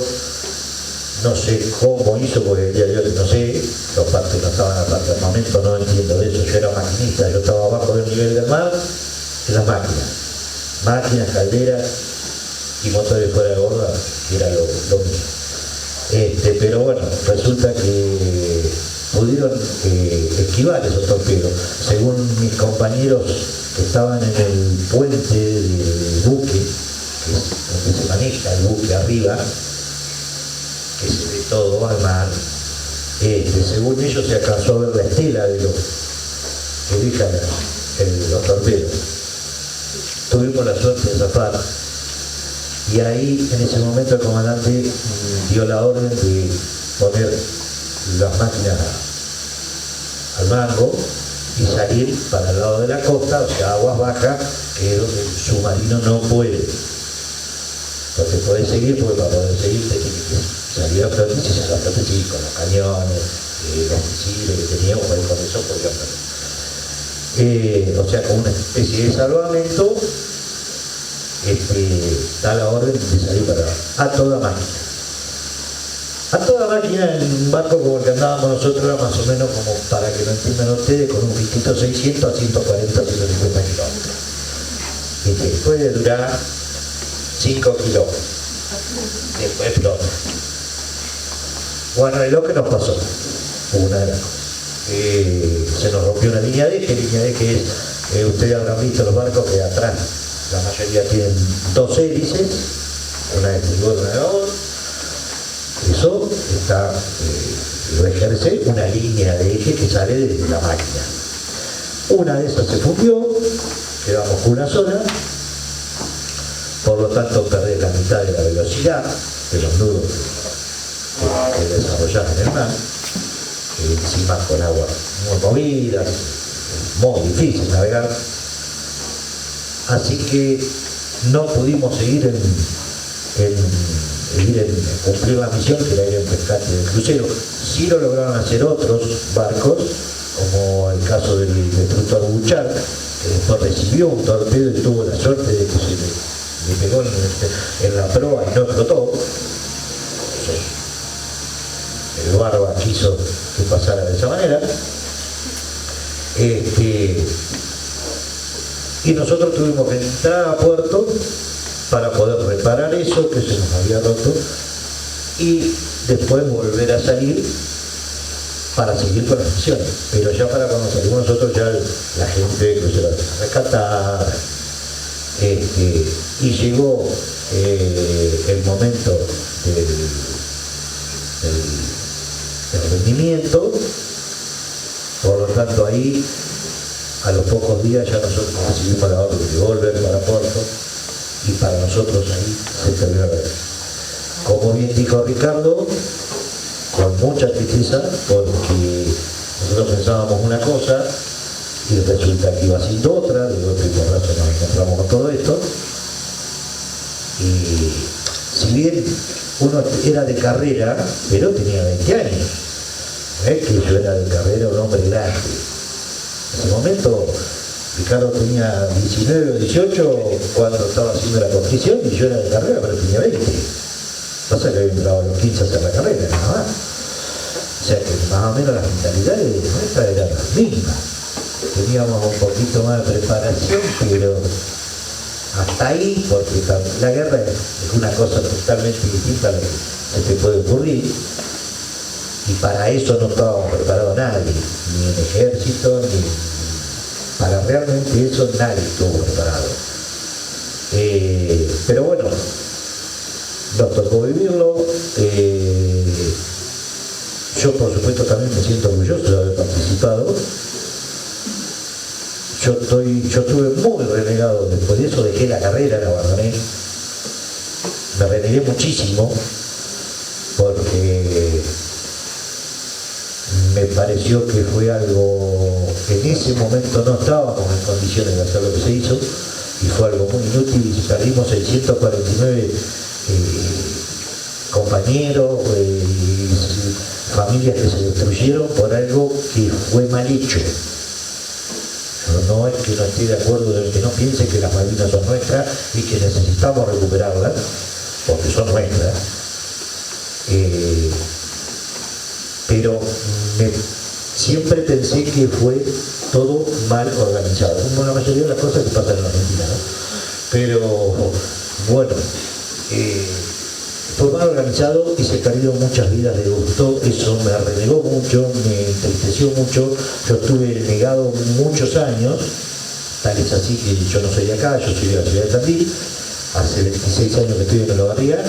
no sé cómo hizo, porque el día de hoy no sé, los partes no estaban aparte del momento, no entiendo de eso. Yo era maquinista, yo estaba abajo del nivel del mar, en las máquinas, calderas y motores fuera de borda, que era lo mío. Pero bueno, resulta que pudieron esquivar esos torpedos. Según mis compañeros que estaban en el puente del buque, que es donde se maneja el buque arriba, que se ve todo al mar, según ellos se alcanzó a ver la estela de los que dejan los torpedos. Tuvimos la suerte de zafar, y ahí en ese momento el comandante dio la orden de poner las máquinas al mango y salir para el lado de la costa, o sea, aguas bajas, que es donde el submarino no puede. Porque puede seguir, porque para poder seguir tiene que salir a flote, y si sale a flote, sí, con los cañones, los misiles que teníamos, ahí con eso podía o sea, con una especie de salvamento, da la orden de salir a toda máquina. A toda máquina en un barco como el que andábamos nosotros era más o menos como, para que lo entiendan ustedes, con un piquito 600 a 140, 150 kilómetros. Que puede durar 5 kilómetros. Después flota. Bueno, es lo que nos pasó. Una de las cosas. Se nos rompió una línea de que es, ustedes habrán visto los barcos que atrás, la mayoría tienen 2 hélices, una de estribor y una de babor. Eso lo ejerce una línea de eje que sale desde la máquina. Una de esas se fundió, quedamos con una sola, por lo tanto perdés la mitad de la velocidad de los nudos que desarrollás en el mar, encima con agua muy movida, muy difícil navegar. Así que no pudimos seguir cumplir la misión, que era ir en rescate del crucero. Sí lo lograron hacer otros barcos, como el caso del destructor Buchar, que después recibió un torpedo y tuvo la suerte de que se le pegó en la proa y no explotó. El Barba quiso que pasara de esa manera. Y nosotros tuvimos que entrar a puerto para poder reparar eso que se nos había roto y después volver a salir para seguir con las misiones. Pero ya para cuando salimos nosotros ya la gente que se la a rescatar, y llegó el momento del rendimiento. Por lo tanto, ahí a los pocos días ya nosotros recibimos la orden de volver para Puerto, y para nosotros ahí se terminó la guerra. Como bien dijo Ricardo, con mucha tristeza, porque nosotros pensábamos una cosa y resulta que iba siendo otra, de golpe y porrazo nos encontramos con todo esto. Y si bien uno era de carrera, pero tenía 20 años, no es que yo era de carrera un hombre grande. En ese momento Ricardo tenía 19 o 18 cuando estaba haciendo la conscripción, y yo era de carrera, pero tenía 20. Pasa que había entrado a los 15 a hacer la carrera, nada más. O sea que más o menos las mentalidades nuestras eran las mismas. Teníamos un poquito más de preparación, pero hasta ahí, porque la guerra es una cosa totalmente distinta a lo que se te puede ocurrir, y para eso no estábamos preparados nadie, ni en ejército, ni para realmente eso nadie estuvo preparado. Pero bueno, nos tocó vivirlo. Yo por supuesto también me siento orgulloso de haber participado. Yo estuve muy renegado, después de eso dejé la carrera, la abandoné. Me renegué muchísimo porque me pareció que fue algo que en ese momento no estábamos en condiciones de hacer lo que se hizo, y fue algo muy inútil, y perdimos 649 compañeros, familias que se destruyeron por algo que fue mal hecho. No es que no esté de acuerdo, de que no piense que las Malvinas son nuestras y que necesitamos recuperarlas, porque son nuestras. Pero siempre pensé que fue todo mal organizado, como la mayoría de las cosas que pasan en Argentina, ¿no? Pero bueno, fue mal organizado y se perdieron muchas vidas de gusto. Eso me renegó mucho, me entristeció mucho. Yo estuve negado muchos años, tal es así que yo no soy de acá, yo soy de la ciudad de Tandil. Hace 26 años que estoy en Olavarría,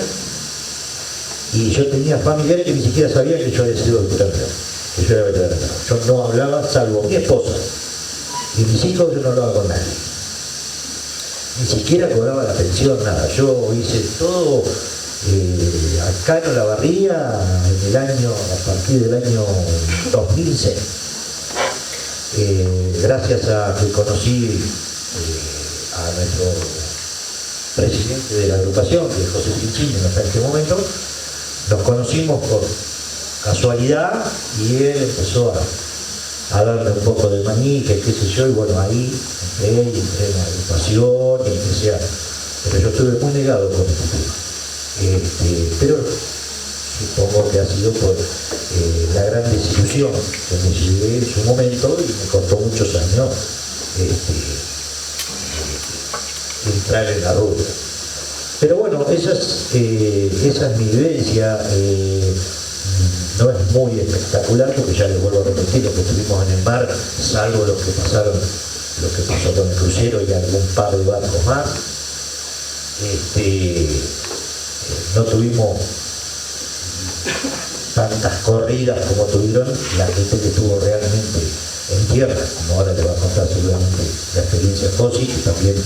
y yo tenía familiares que ni siquiera sabían que yo había sido veterano, que yo era veterano. Yo no hablaba, salvo mi esposa y mis hijos, yo no hablaba con nadie. Ni siquiera cobraba la pensión, nada. Yo hice todo acá en Olavarría en el año, a partir del año 2006. Gracias a que conocí a nuestro presidente de la agrupación, que es José Pinchín, en aquel momento, nos conocimos por casualidad, y él empezó a darme un poco de manija y qué sé yo, y bueno, ahí entré en la agrupación y empecé a... Pero yo estuve muy negado con este tema. Pero supongo que ha sido por la gran desilusión que me llevé en su momento, y me costó muchos años entrar en la ruta. Pero bueno, esa es mi vivencia. No es muy espectacular, porque ya les vuelvo a repetir, lo que tuvimos en el mar, salvo lo que pasó con el crucero y algún par de barcos más. No tuvimos tantas corridas como tuvieron la gente que estuvo realmente en tierra, como ahora le va a contar seguramente la experiencia José, que también,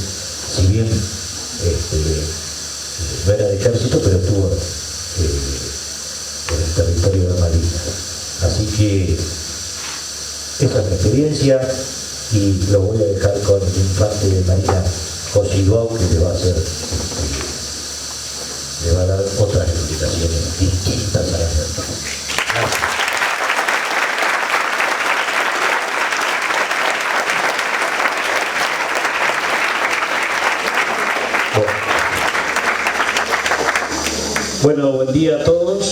si bien no era de ejército, pero estuvo en el territorio de Malvinas. Así que esa es mi experiencia, y lo voy a dejar con el infante de Marina José Iboau, que le va a dar otras explicaciones distintas a las nuestras. Gracias. Bueno, buen día a todos.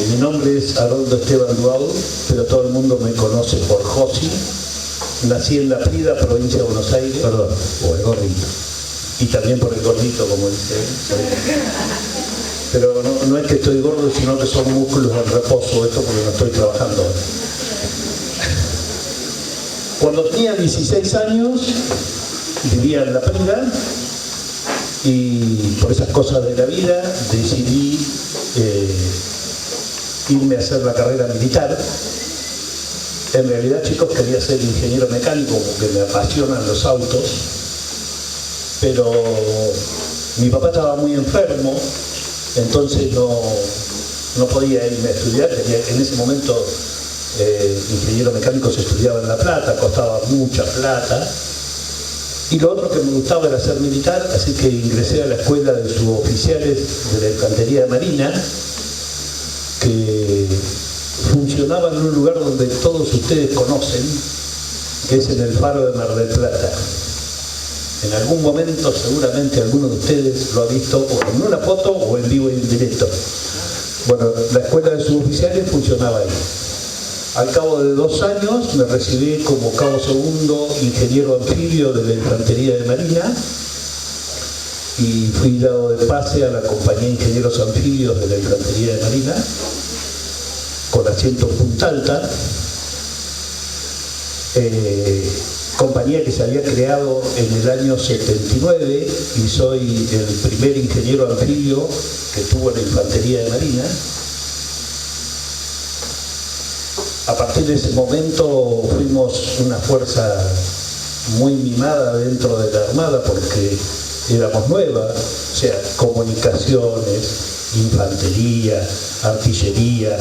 Mi nombre es Haroldo Esteban Duau, pero todo el mundo me conoce por Josi. Nací en La Prida, provincia de Buenos Aires, Perdón. o el Gordito. Y también por el Gordito, como dice él. pero no es que estoy gordo, sino que son músculos en reposo, esto porque no estoy trabajando. Cuando tenía 16 años, vivía en La Prida y por esas cosas de la vida decidí irme a hacer la carrera militar. En realidad, chicos, quería ser ingeniero mecánico porque me apasionan los autos, pero mi papá estaba muy enfermo, entonces no podía irme a estudiar. En ese momento ingeniero mecánico se estudiaba en La Plata, costaba mucha plata, y lo otro que me gustaba era ser militar, así que ingresé a la escuela de suboficiales de la Infantería de Marina, que funcionaba en un lugar donde todos ustedes conocen, que es en el Faro de Mar del Plata. En algún momento seguramente alguno de ustedes lo ha visto o en una foto o en vivo y en directo. Bueno, la escuela de suboficiales funcionaba ahí. Al cabo de 2 años me recibí como cabo segundo ingeniero anfibio de la Infantería de Marina y fui dado de pase a la compañía de ingenieros anfibios de la Infantería de Marina con asiento en Punta Alta, compañía que se había creado en el año 79 y soy el primer ingeniero anfibio que tuvo la Infantería de Marina. A partir de ese momento fuimos una fuerza muy mimada dentro de la Armada porque éramos nuevas, o sea, comunicaciones, infantería, artillería,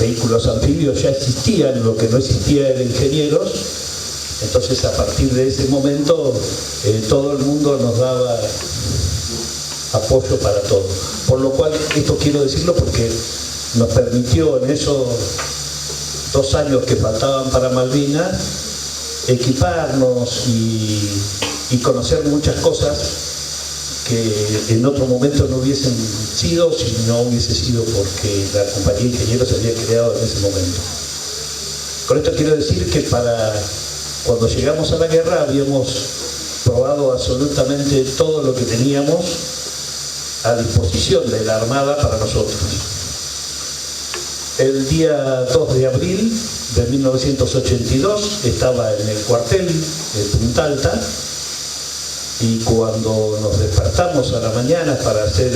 vehículos anfibios ya existían, lo que no existía eran ingenieros. Entonces a partir de ese momento todo el mundo nos daba apoyo para todo. Por lo cual, esto quiero decirlo porque nos permitió en esos 2 años que faltaban para Malvinas equiparnos y conocer muchas cosas que en otro momento no hubiesen sido si no hubiese sido porque la compañía de ingenieros se había creado en ese momento. Con esto quiero decir que cuando llegamos a la guerra habíamos probado absolutamente todo lo que teníamos a disposición de la Armada para nosotros. El día 2 de abril de 1982 estaba en el cuartel de Punta Alta y cuando nos despertamos a la mañana para hacer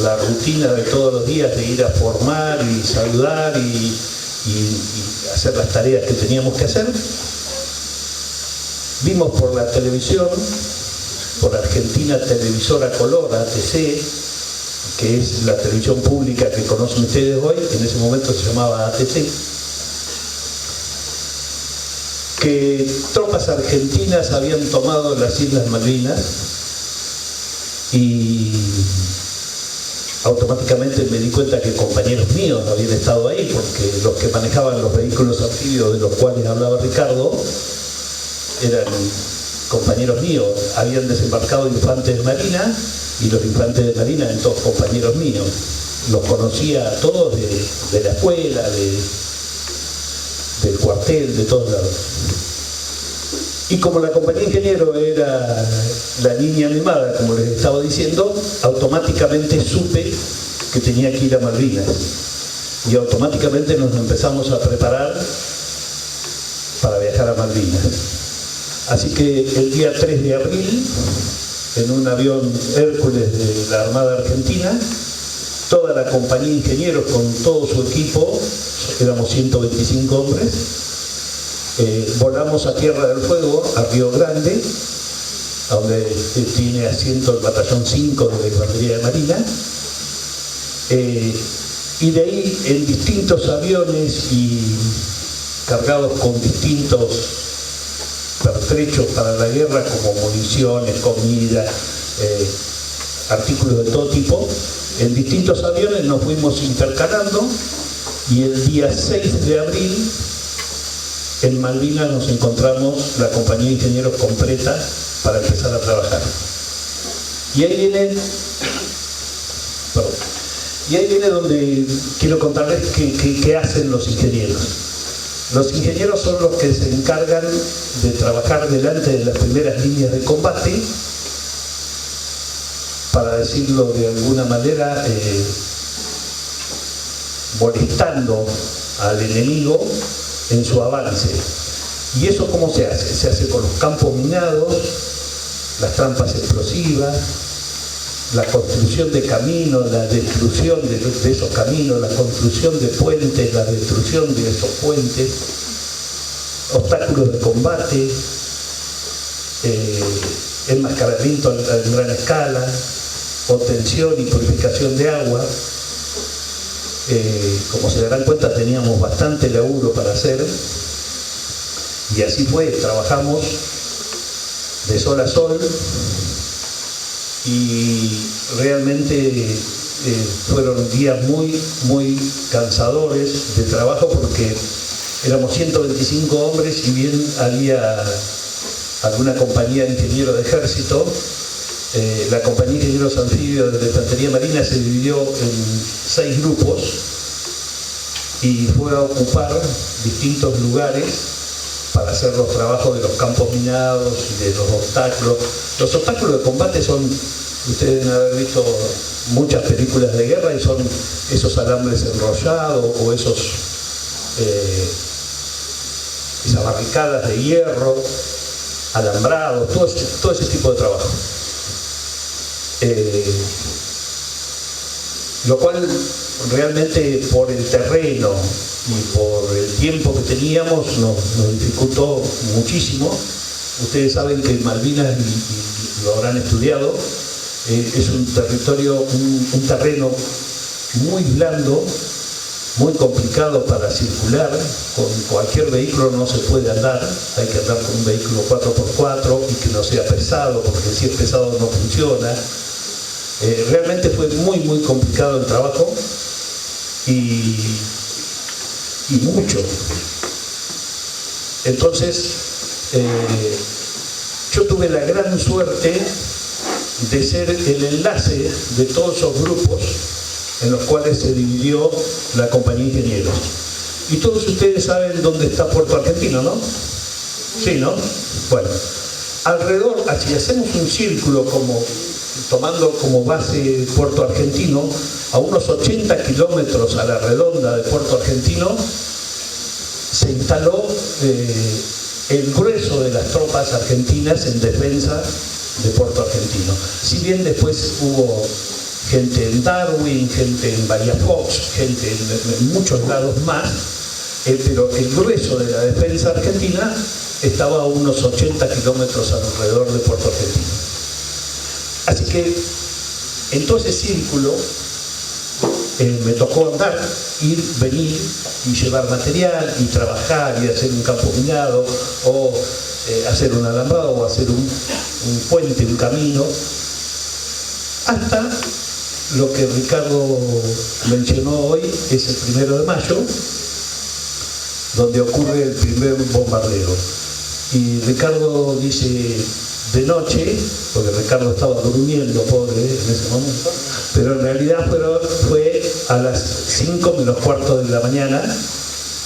la rutina de todos los días de ir a formar y saludar y hacer las tareas que teníamos que hacer, vimos por la televisión, por Argentina Televisora Color, ATC, que es la televisión pública que conocen ustedes hoy, en ese momento se llamaba ATC, que tropas argentinas habían tomado las Islas Malvinas y automáticamente me di cuenta que compañeros míos habían estado ahí, porque los que manejaban los vehículos anfibios de los cuales hablaba Ricardo eran compañeros míos, habían desembarcado infantes de Marina y los infantes de Marina eran todos compañeros míos. Los conocía a todos de la escuela, del cuartel, de todos lados. Y como la compañía de ingeniero era la niña mimada, como les estaba diciendo, automáticamente supe que tenía que ir a Malvinas. Y automáticamente nos empezamos a preparar para viajar a Malvinas. Así que el día 3 de abril, en un avión Hércules de la Armada Argentina, toda la compañía de ingenieros con todo su equipo, éramos 125 hombres, volamos a Tierra del Fuego, a Río Grande, donde tiene asiento el batallón 5 de la Infantería de Marina, y de ahí en distintos aviones y cargados con distintos pertrechos para la guerra, como municiones, comida, artículos de todo tipo, en distintos aviones nos fuimos intercalando y el día 6 de abril en Malvinas nos encontramos la compañía de ingenieros completa para empezar a trabajar. Y ahí viene donde quiero contarles qué hacen los ingenieros. Los ingenieros son los que se encargan de trabajar delante de las primeras líneas de combate para decirlo de alguna manera, molestando al enemigo en su avance. ¿Y eso cómo se hace? Se hace con los campos minados, las trampas explosivas, la construcción de caminos, la destrucción de esos caminos, la construcción de puentes, la destrucción de esos puentes, obstáculos de combate, enmascaramiento en gran escala, obtención y purificación de agua. Como se darán cuenta, teníamos bastante laburo para hacer, y así fue. Trabajamos de sol a sol, y realmente fueron días muy cansadores de trabajo, porque éramos 125 hombres, y bien había alguna compañía de ingenieros de ejército. La compañía de ingenieros anfibios de la infantería marina se dividió en 6 grupos y fue a ocupar distintos lugares para hacer los trabajos de los campos minados y de los obstáculos. Los obstáculos de combate son, ustedes deben haber visto muchas películas de guerra, y son esos alambres enrollados o esas barricadas de hierro, alambrados, todo ese tipo de trabajo. Lo cual realmente, por el terreno y por el tiempo que teníamos, nos dificultó muchísimo. Ustedes saben que Malvinas, y lo habrán estudiado, es un territorio, un terreno muy blando, muy complicado para circular. Con cualquier vehículo no se puede andar, hay que andar con un vehículo 4x4 y que no sea pesado, porque si es pesado no funciona. Realmente fue muy complicado el trabajo, y mucho. Entonces, yo tuve la gran suerte de ser el enlace de todos esos grupos en los cuales se dividió la compañía de ingenieros. Y todos ustedes saben dónde está Puerto Argentino, ¿no? Sí, ¿no? Bueno, alrededor, si hacemos un círculo tomando como base Puerto Argentino, a unos 80 kilómetros a la redonda de Puerto Argentino, se instaló el grueso de las tropas argentinas en defensa de Puerto Argentino. Si bien después hubo gente en Darwin, gente en Bahía Fox, gente en muchos lados más, pero el grueso de la defensa argentina estaba a unos 80 kilómetros alrededor de Puerto Argentino. Así que en todo ese círculo me tocó andar, ir, venir y llevar material y trabajar y hacer un campo minado, o hacer un alambrado, o hacer un puente, un camino, hasta lo que Ricardo mencionó hoy, es el 1 de mayo, donde ocurre el primer bombardeo. Y Ricardo dice de noche, porque Ricardo estaba durmiendo, pobre, en ese momento, pero en realidad fue a las 5 menos cuarto de la mañana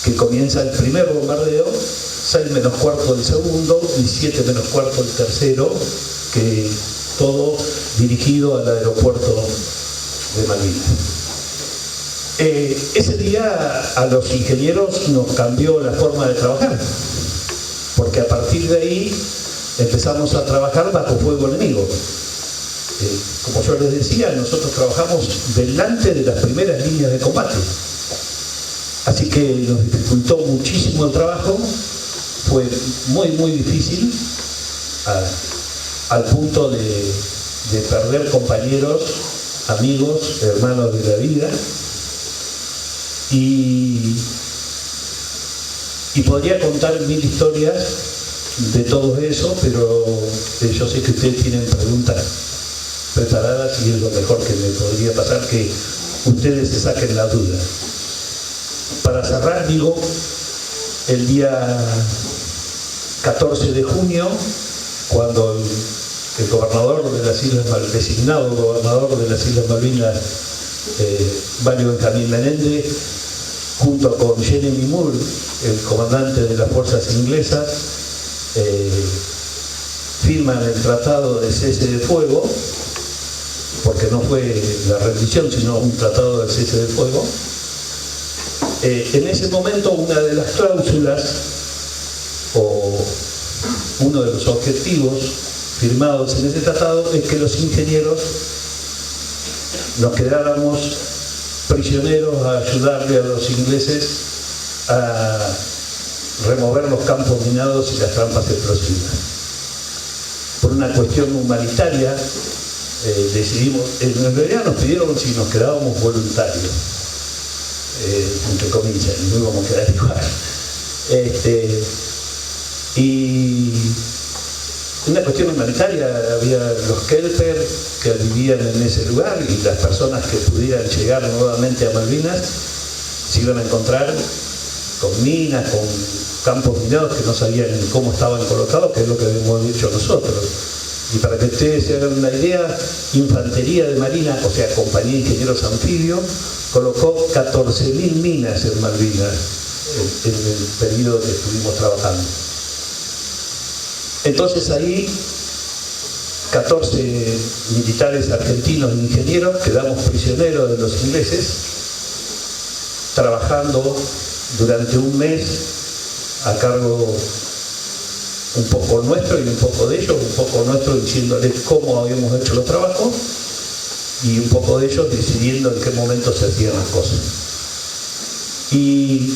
que comienza el primer bombardeo, 6 menos cuarto del segundo y 7 menos cuarto del tercero, que todo dirigido al aeropuerto de Malvinas. Ese día a los ingenieros nos cambió la forma de trabajar, porque a partir de ahí empezamos a trabajar bajo fuego enemigo. Como yo les decía, nosotros trabajamos delante de las primeras líneas de combate, así que nos dificultó muchísimo el trabajo. Fue muy difícil, al punto de perder compañeros, amigos, hermanos de la vida, y podría contar 1000 historias de todo eso, pero yo sé que ustedes tienen preguntas preparadas y es lo mejor que me podría pasar, que ustedes se saquen la duda. Para cerrar, digo, el día 14 de junio, cuando el gobernador de las Islas Malvinas, designado gobernador de las Islas Malvinas, Mario Benjamín Menéndez, junto con Jeremy Moore, el comandante de las fuerzas inglesas, firman el tratado de cese de fuego, porque no fue la rendición, sino un tratado del cese del fuego. En ese momento, una de las cláusulas o uno de los objetivos firmados en ese tratado es que los ingenieros nos quedáramos prisioneros a ayudarle a los ingleses a remover los campos minados y las trampas explosivas. Por una cuestión humanitaria decidimos, en realidad nos pidieron si nos quedábamos voluntarios, entre comillas, y no íbamos a quedar igual. Y una cuestión humanitaria, había los Kelper que vivían en ese lugar y las personas que pudieran llegar nuevamente a Malvinas se iban a encontrar con minas, con campos minados que no sabían ni cómo estaban colocados, que es lo que hemos dicho nosotros. Y para que ustedes se hagan una idea, Infantería de Marina, o sea, Compañía de Ingenieros Anfibios, colocó 14.000 minas en Malvinas en el periodo que estuvimos trabajando. Entonces ahí 14 militares argentinos e ingenieros quedamos prisioneros de los ingleses, trabajando durante un mes a cargo un poco nuestro y un poco de ellos, un poco nuestro diciéndoles cómo habíamos hecho los trabajos y un poco de ellos decidiendo en qué momento se hacían las cosas. Y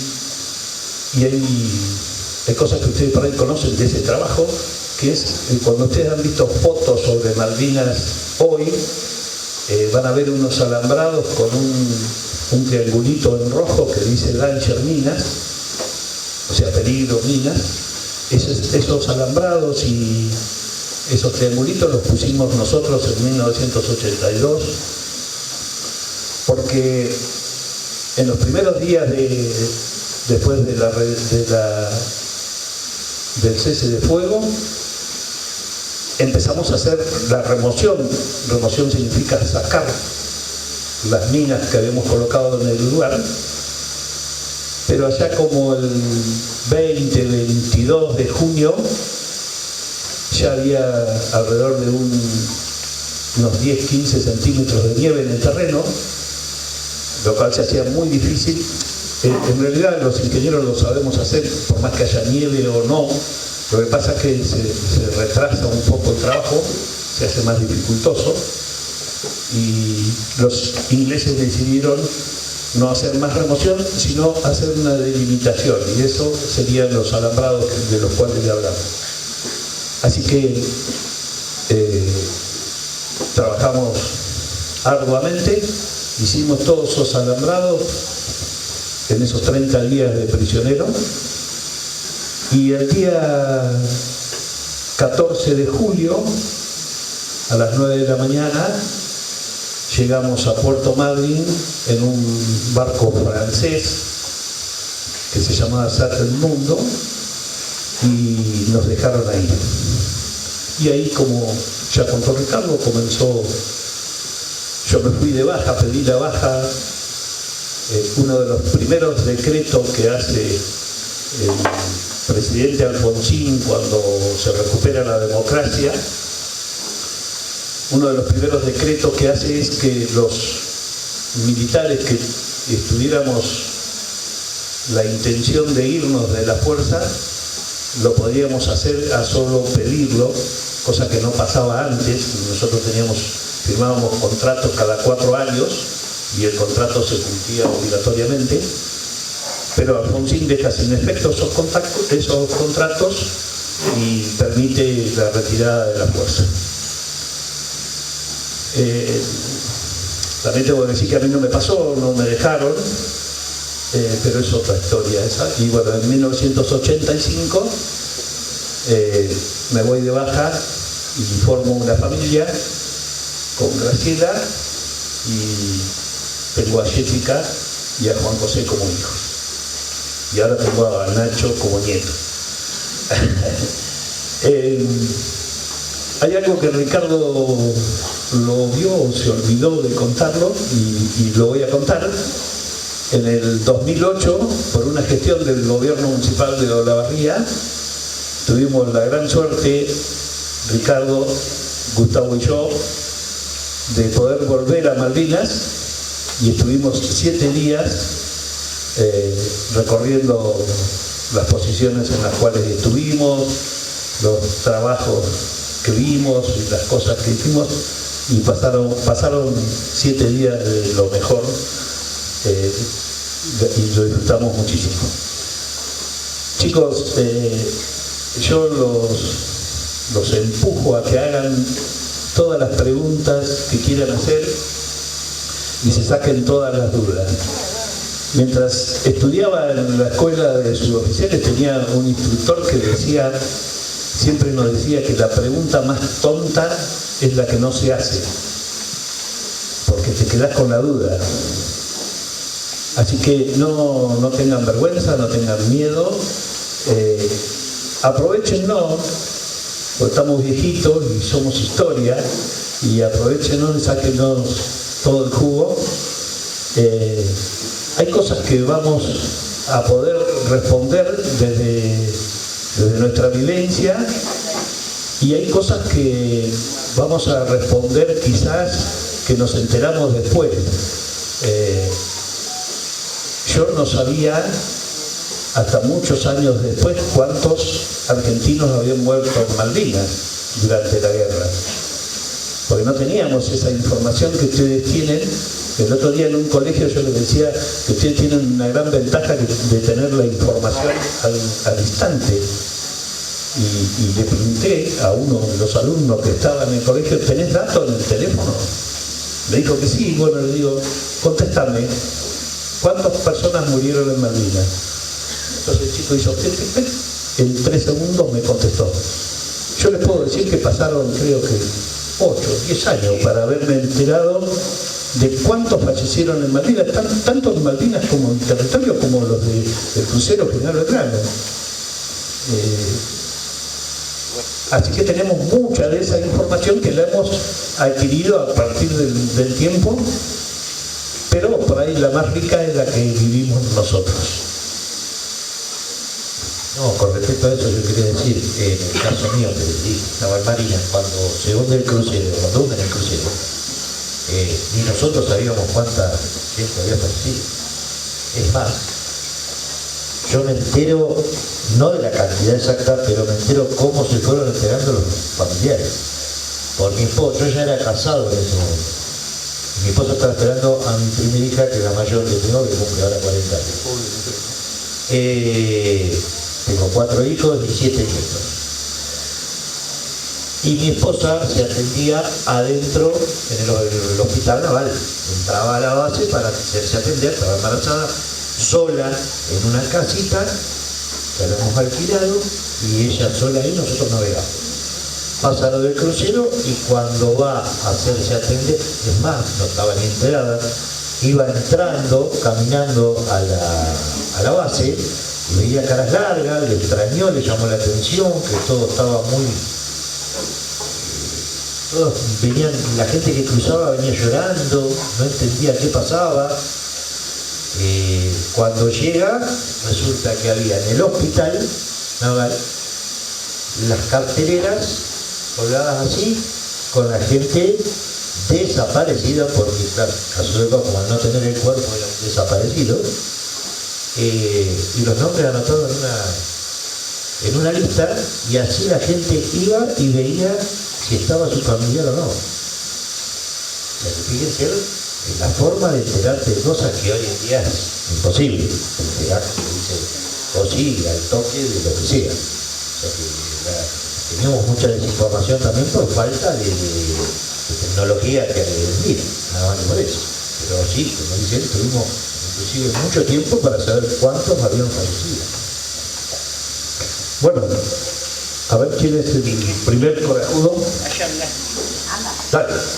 hay cosas que ustedes por ahí conocen de ese trabajo, que es cuando ustedes han visto fotos sobre Malvinas hoy, van a ver unos alambrados con un triangulito en rojo que dice Danger Minas, o sea, peligro minas. Esos alambrados y esos triangulitos los pusimos nosotros en 1982, porque en los primeros días después del cese de fuego, empezamos a hacer la remoción. Remoción significa sacar las minas que habíamos colocado en el lugar, pero allá como el 22 de junio ya había alrededor de unos 10-15 centímetros de nieve en el terreno, lo cual se hacía muy difícil. En realidad los ingenieros lo sabemos hacer, por más que haya nieve o no. Lo que pasa es que se retrasa un poco el trabajo, se hace más dificultoso, y los ingleses decidieron no hacer más remoción, sino hacer una delimitación, y eso serían los alambrados de los cuales le hablamos. Así que trabajamos arduamente, hicimos todos esos alambrados en esos 30 días de prisionero, y el día 14 de julio a las 9 de la mañana llegamos a Puerto Madryn en un barco francés que se llamaba Sat el Mundo, y nos dejaron ahí. Y ahí, como ya contó Ricardo, comenzó, yo me fui de baja, pedí la baja. Uno de los primeros decretos que hace el presidente Alfonsín cuando se recupera la democracia, uno de los primeros decretos que hace es que los militares que tuviéramos la intención de irnos de la fuerza, lo podíamos hacer a solo pedirlo, cosa que no pasaba antes. Nosotros firmábamos contratos cada 4 años y el contrato se cumplía obligatoriamente, pero Alfonsín deja sin efecto esos contratos y permite la retirada de la fuerza. También tengo que decir que a mí no me pasó, no me dejaron, pero es otra historia esa. Y bueno, en 1985 me voy de baja y formo una familia con Graciela, y tengo a Jessica y a Juan José como hijos. Y ahora tengo a Nacho como nieto. Hay algo que Ricardo lo vio o se olvidó de contarlo, y lo voy a contar. En el 2008, por una gestión del gobierno municipal de Olavarría, tuvimos la gran suerte, Ricardo, Gustavo y yo, de poder volver a Malvinas y estuvimos 7 días recorriendo las posiciones en las cuales estuvimos, los trabajos que vimos y las cosas que hicimos, y pasaron 7 días de lo mejor y lo disfrutamos muchísimo. Chicos, yo los empujo a que hagan todas las preguntas que quieran hacer y se saquen todas las dudas. Mientras estudiaba en la escuela de suboficiales tenía un instructor que siempre nos decía que la pregunta más tonta es la que no se hace, porque te quedás con la duda. Así que no tengan vergüenza, no tengan miedo, aprovechenlo, porque estamos viejitos y somos historia, y aprovechenlo y sáquenos todo el jugo. Hay cosas que vamos a poder responder desde nuestra vivencia, y hay cosas que vamos a responder quizás que nos enteramos después. Yo no sabía hasta muchos años después cuántos argentinos habían muerto en Malvinas durante la guerra, porque no teníamos esa información que ustedes tienen. El otro día en un colegio yo les decía que ustedes tienen una gran ventaja de tener la información al instante. Y le pregunté a uno de los alumnos que estaba en el colegio, ¿tenés datos en el teléfono? Le dijo que sí. Bueno, le digo, contéstame, ¿cuántas personas murieron en Malvinas? Entonces el chico hizo, en 3 segundos me contestó. Yo les puedo decir que pasaron, creo que 8, 10 años para haberme enterado de cuántos fallecieron en Malvinas, tanto en Malvinas como en territorio, como los del crucero General Belgrano. Así que tenemos mucha de esa información que la hemos adquirido a partir del tiempo, pero por ahí la más rica es la que vivimos nosotros. No, con respecto a eso yo quería decir, en el caso mío, que estaba en Marina, cuando se hunde el crucero, cuando hunden el crucero, ni nosotros sabíamos cuánta gente había fallecido. Es más, yo me entero, no de la cantidad exacta, pero me entero cómo se fueron enterando los familiares. Por mi esposo, yo ya era casado en ese momento. Mi esposo estaba esperando a mi primera hija, que es la mayor que tengo, que cumple ahora 40 años. Tengo 4 hijos y 7 nietos. Y mi esposa se atendía adentro en el hospital naval. Entraba a la base para hacerse atender, estaba embarazada, sola en una casita que habíamos alquilado, y ella sola ahí, nosotros navegamos. Pasa lo del crucero y cuando va a hacerse atender, es más, no estaba ni enterada, iba entrando, caminando a la base, y veía caras largas, le extrañó, le llamó la atención, que todo estaba muy... Todos venían, la gente que cruzaba venía llorando, no entendía qué pasaba. Cuando llega, resulta que había en el hospital naval las carteleras colgadas así, con la gente desaparecida, porque claro, caso de como al no tener el cuerpo eran desaparecidos, y los nombres anotados en una lista, y así la gente iba y veía si estaba su familiar o no. O sea, que fíjense la forma de enterarte de cosas que hoy en día es imposible. Enterarte, dice, o sí, al toque de lo que sea. O sea que teníamos mucha desinformación también por falta de tecnología que agredir, nada más que por eso. Pero sí, como dicen, tuvimos inclusive mucho tiempo para saber cuántos habían fallecido. Bueno, a ver quién es el primer corajudo. Allá, Dale.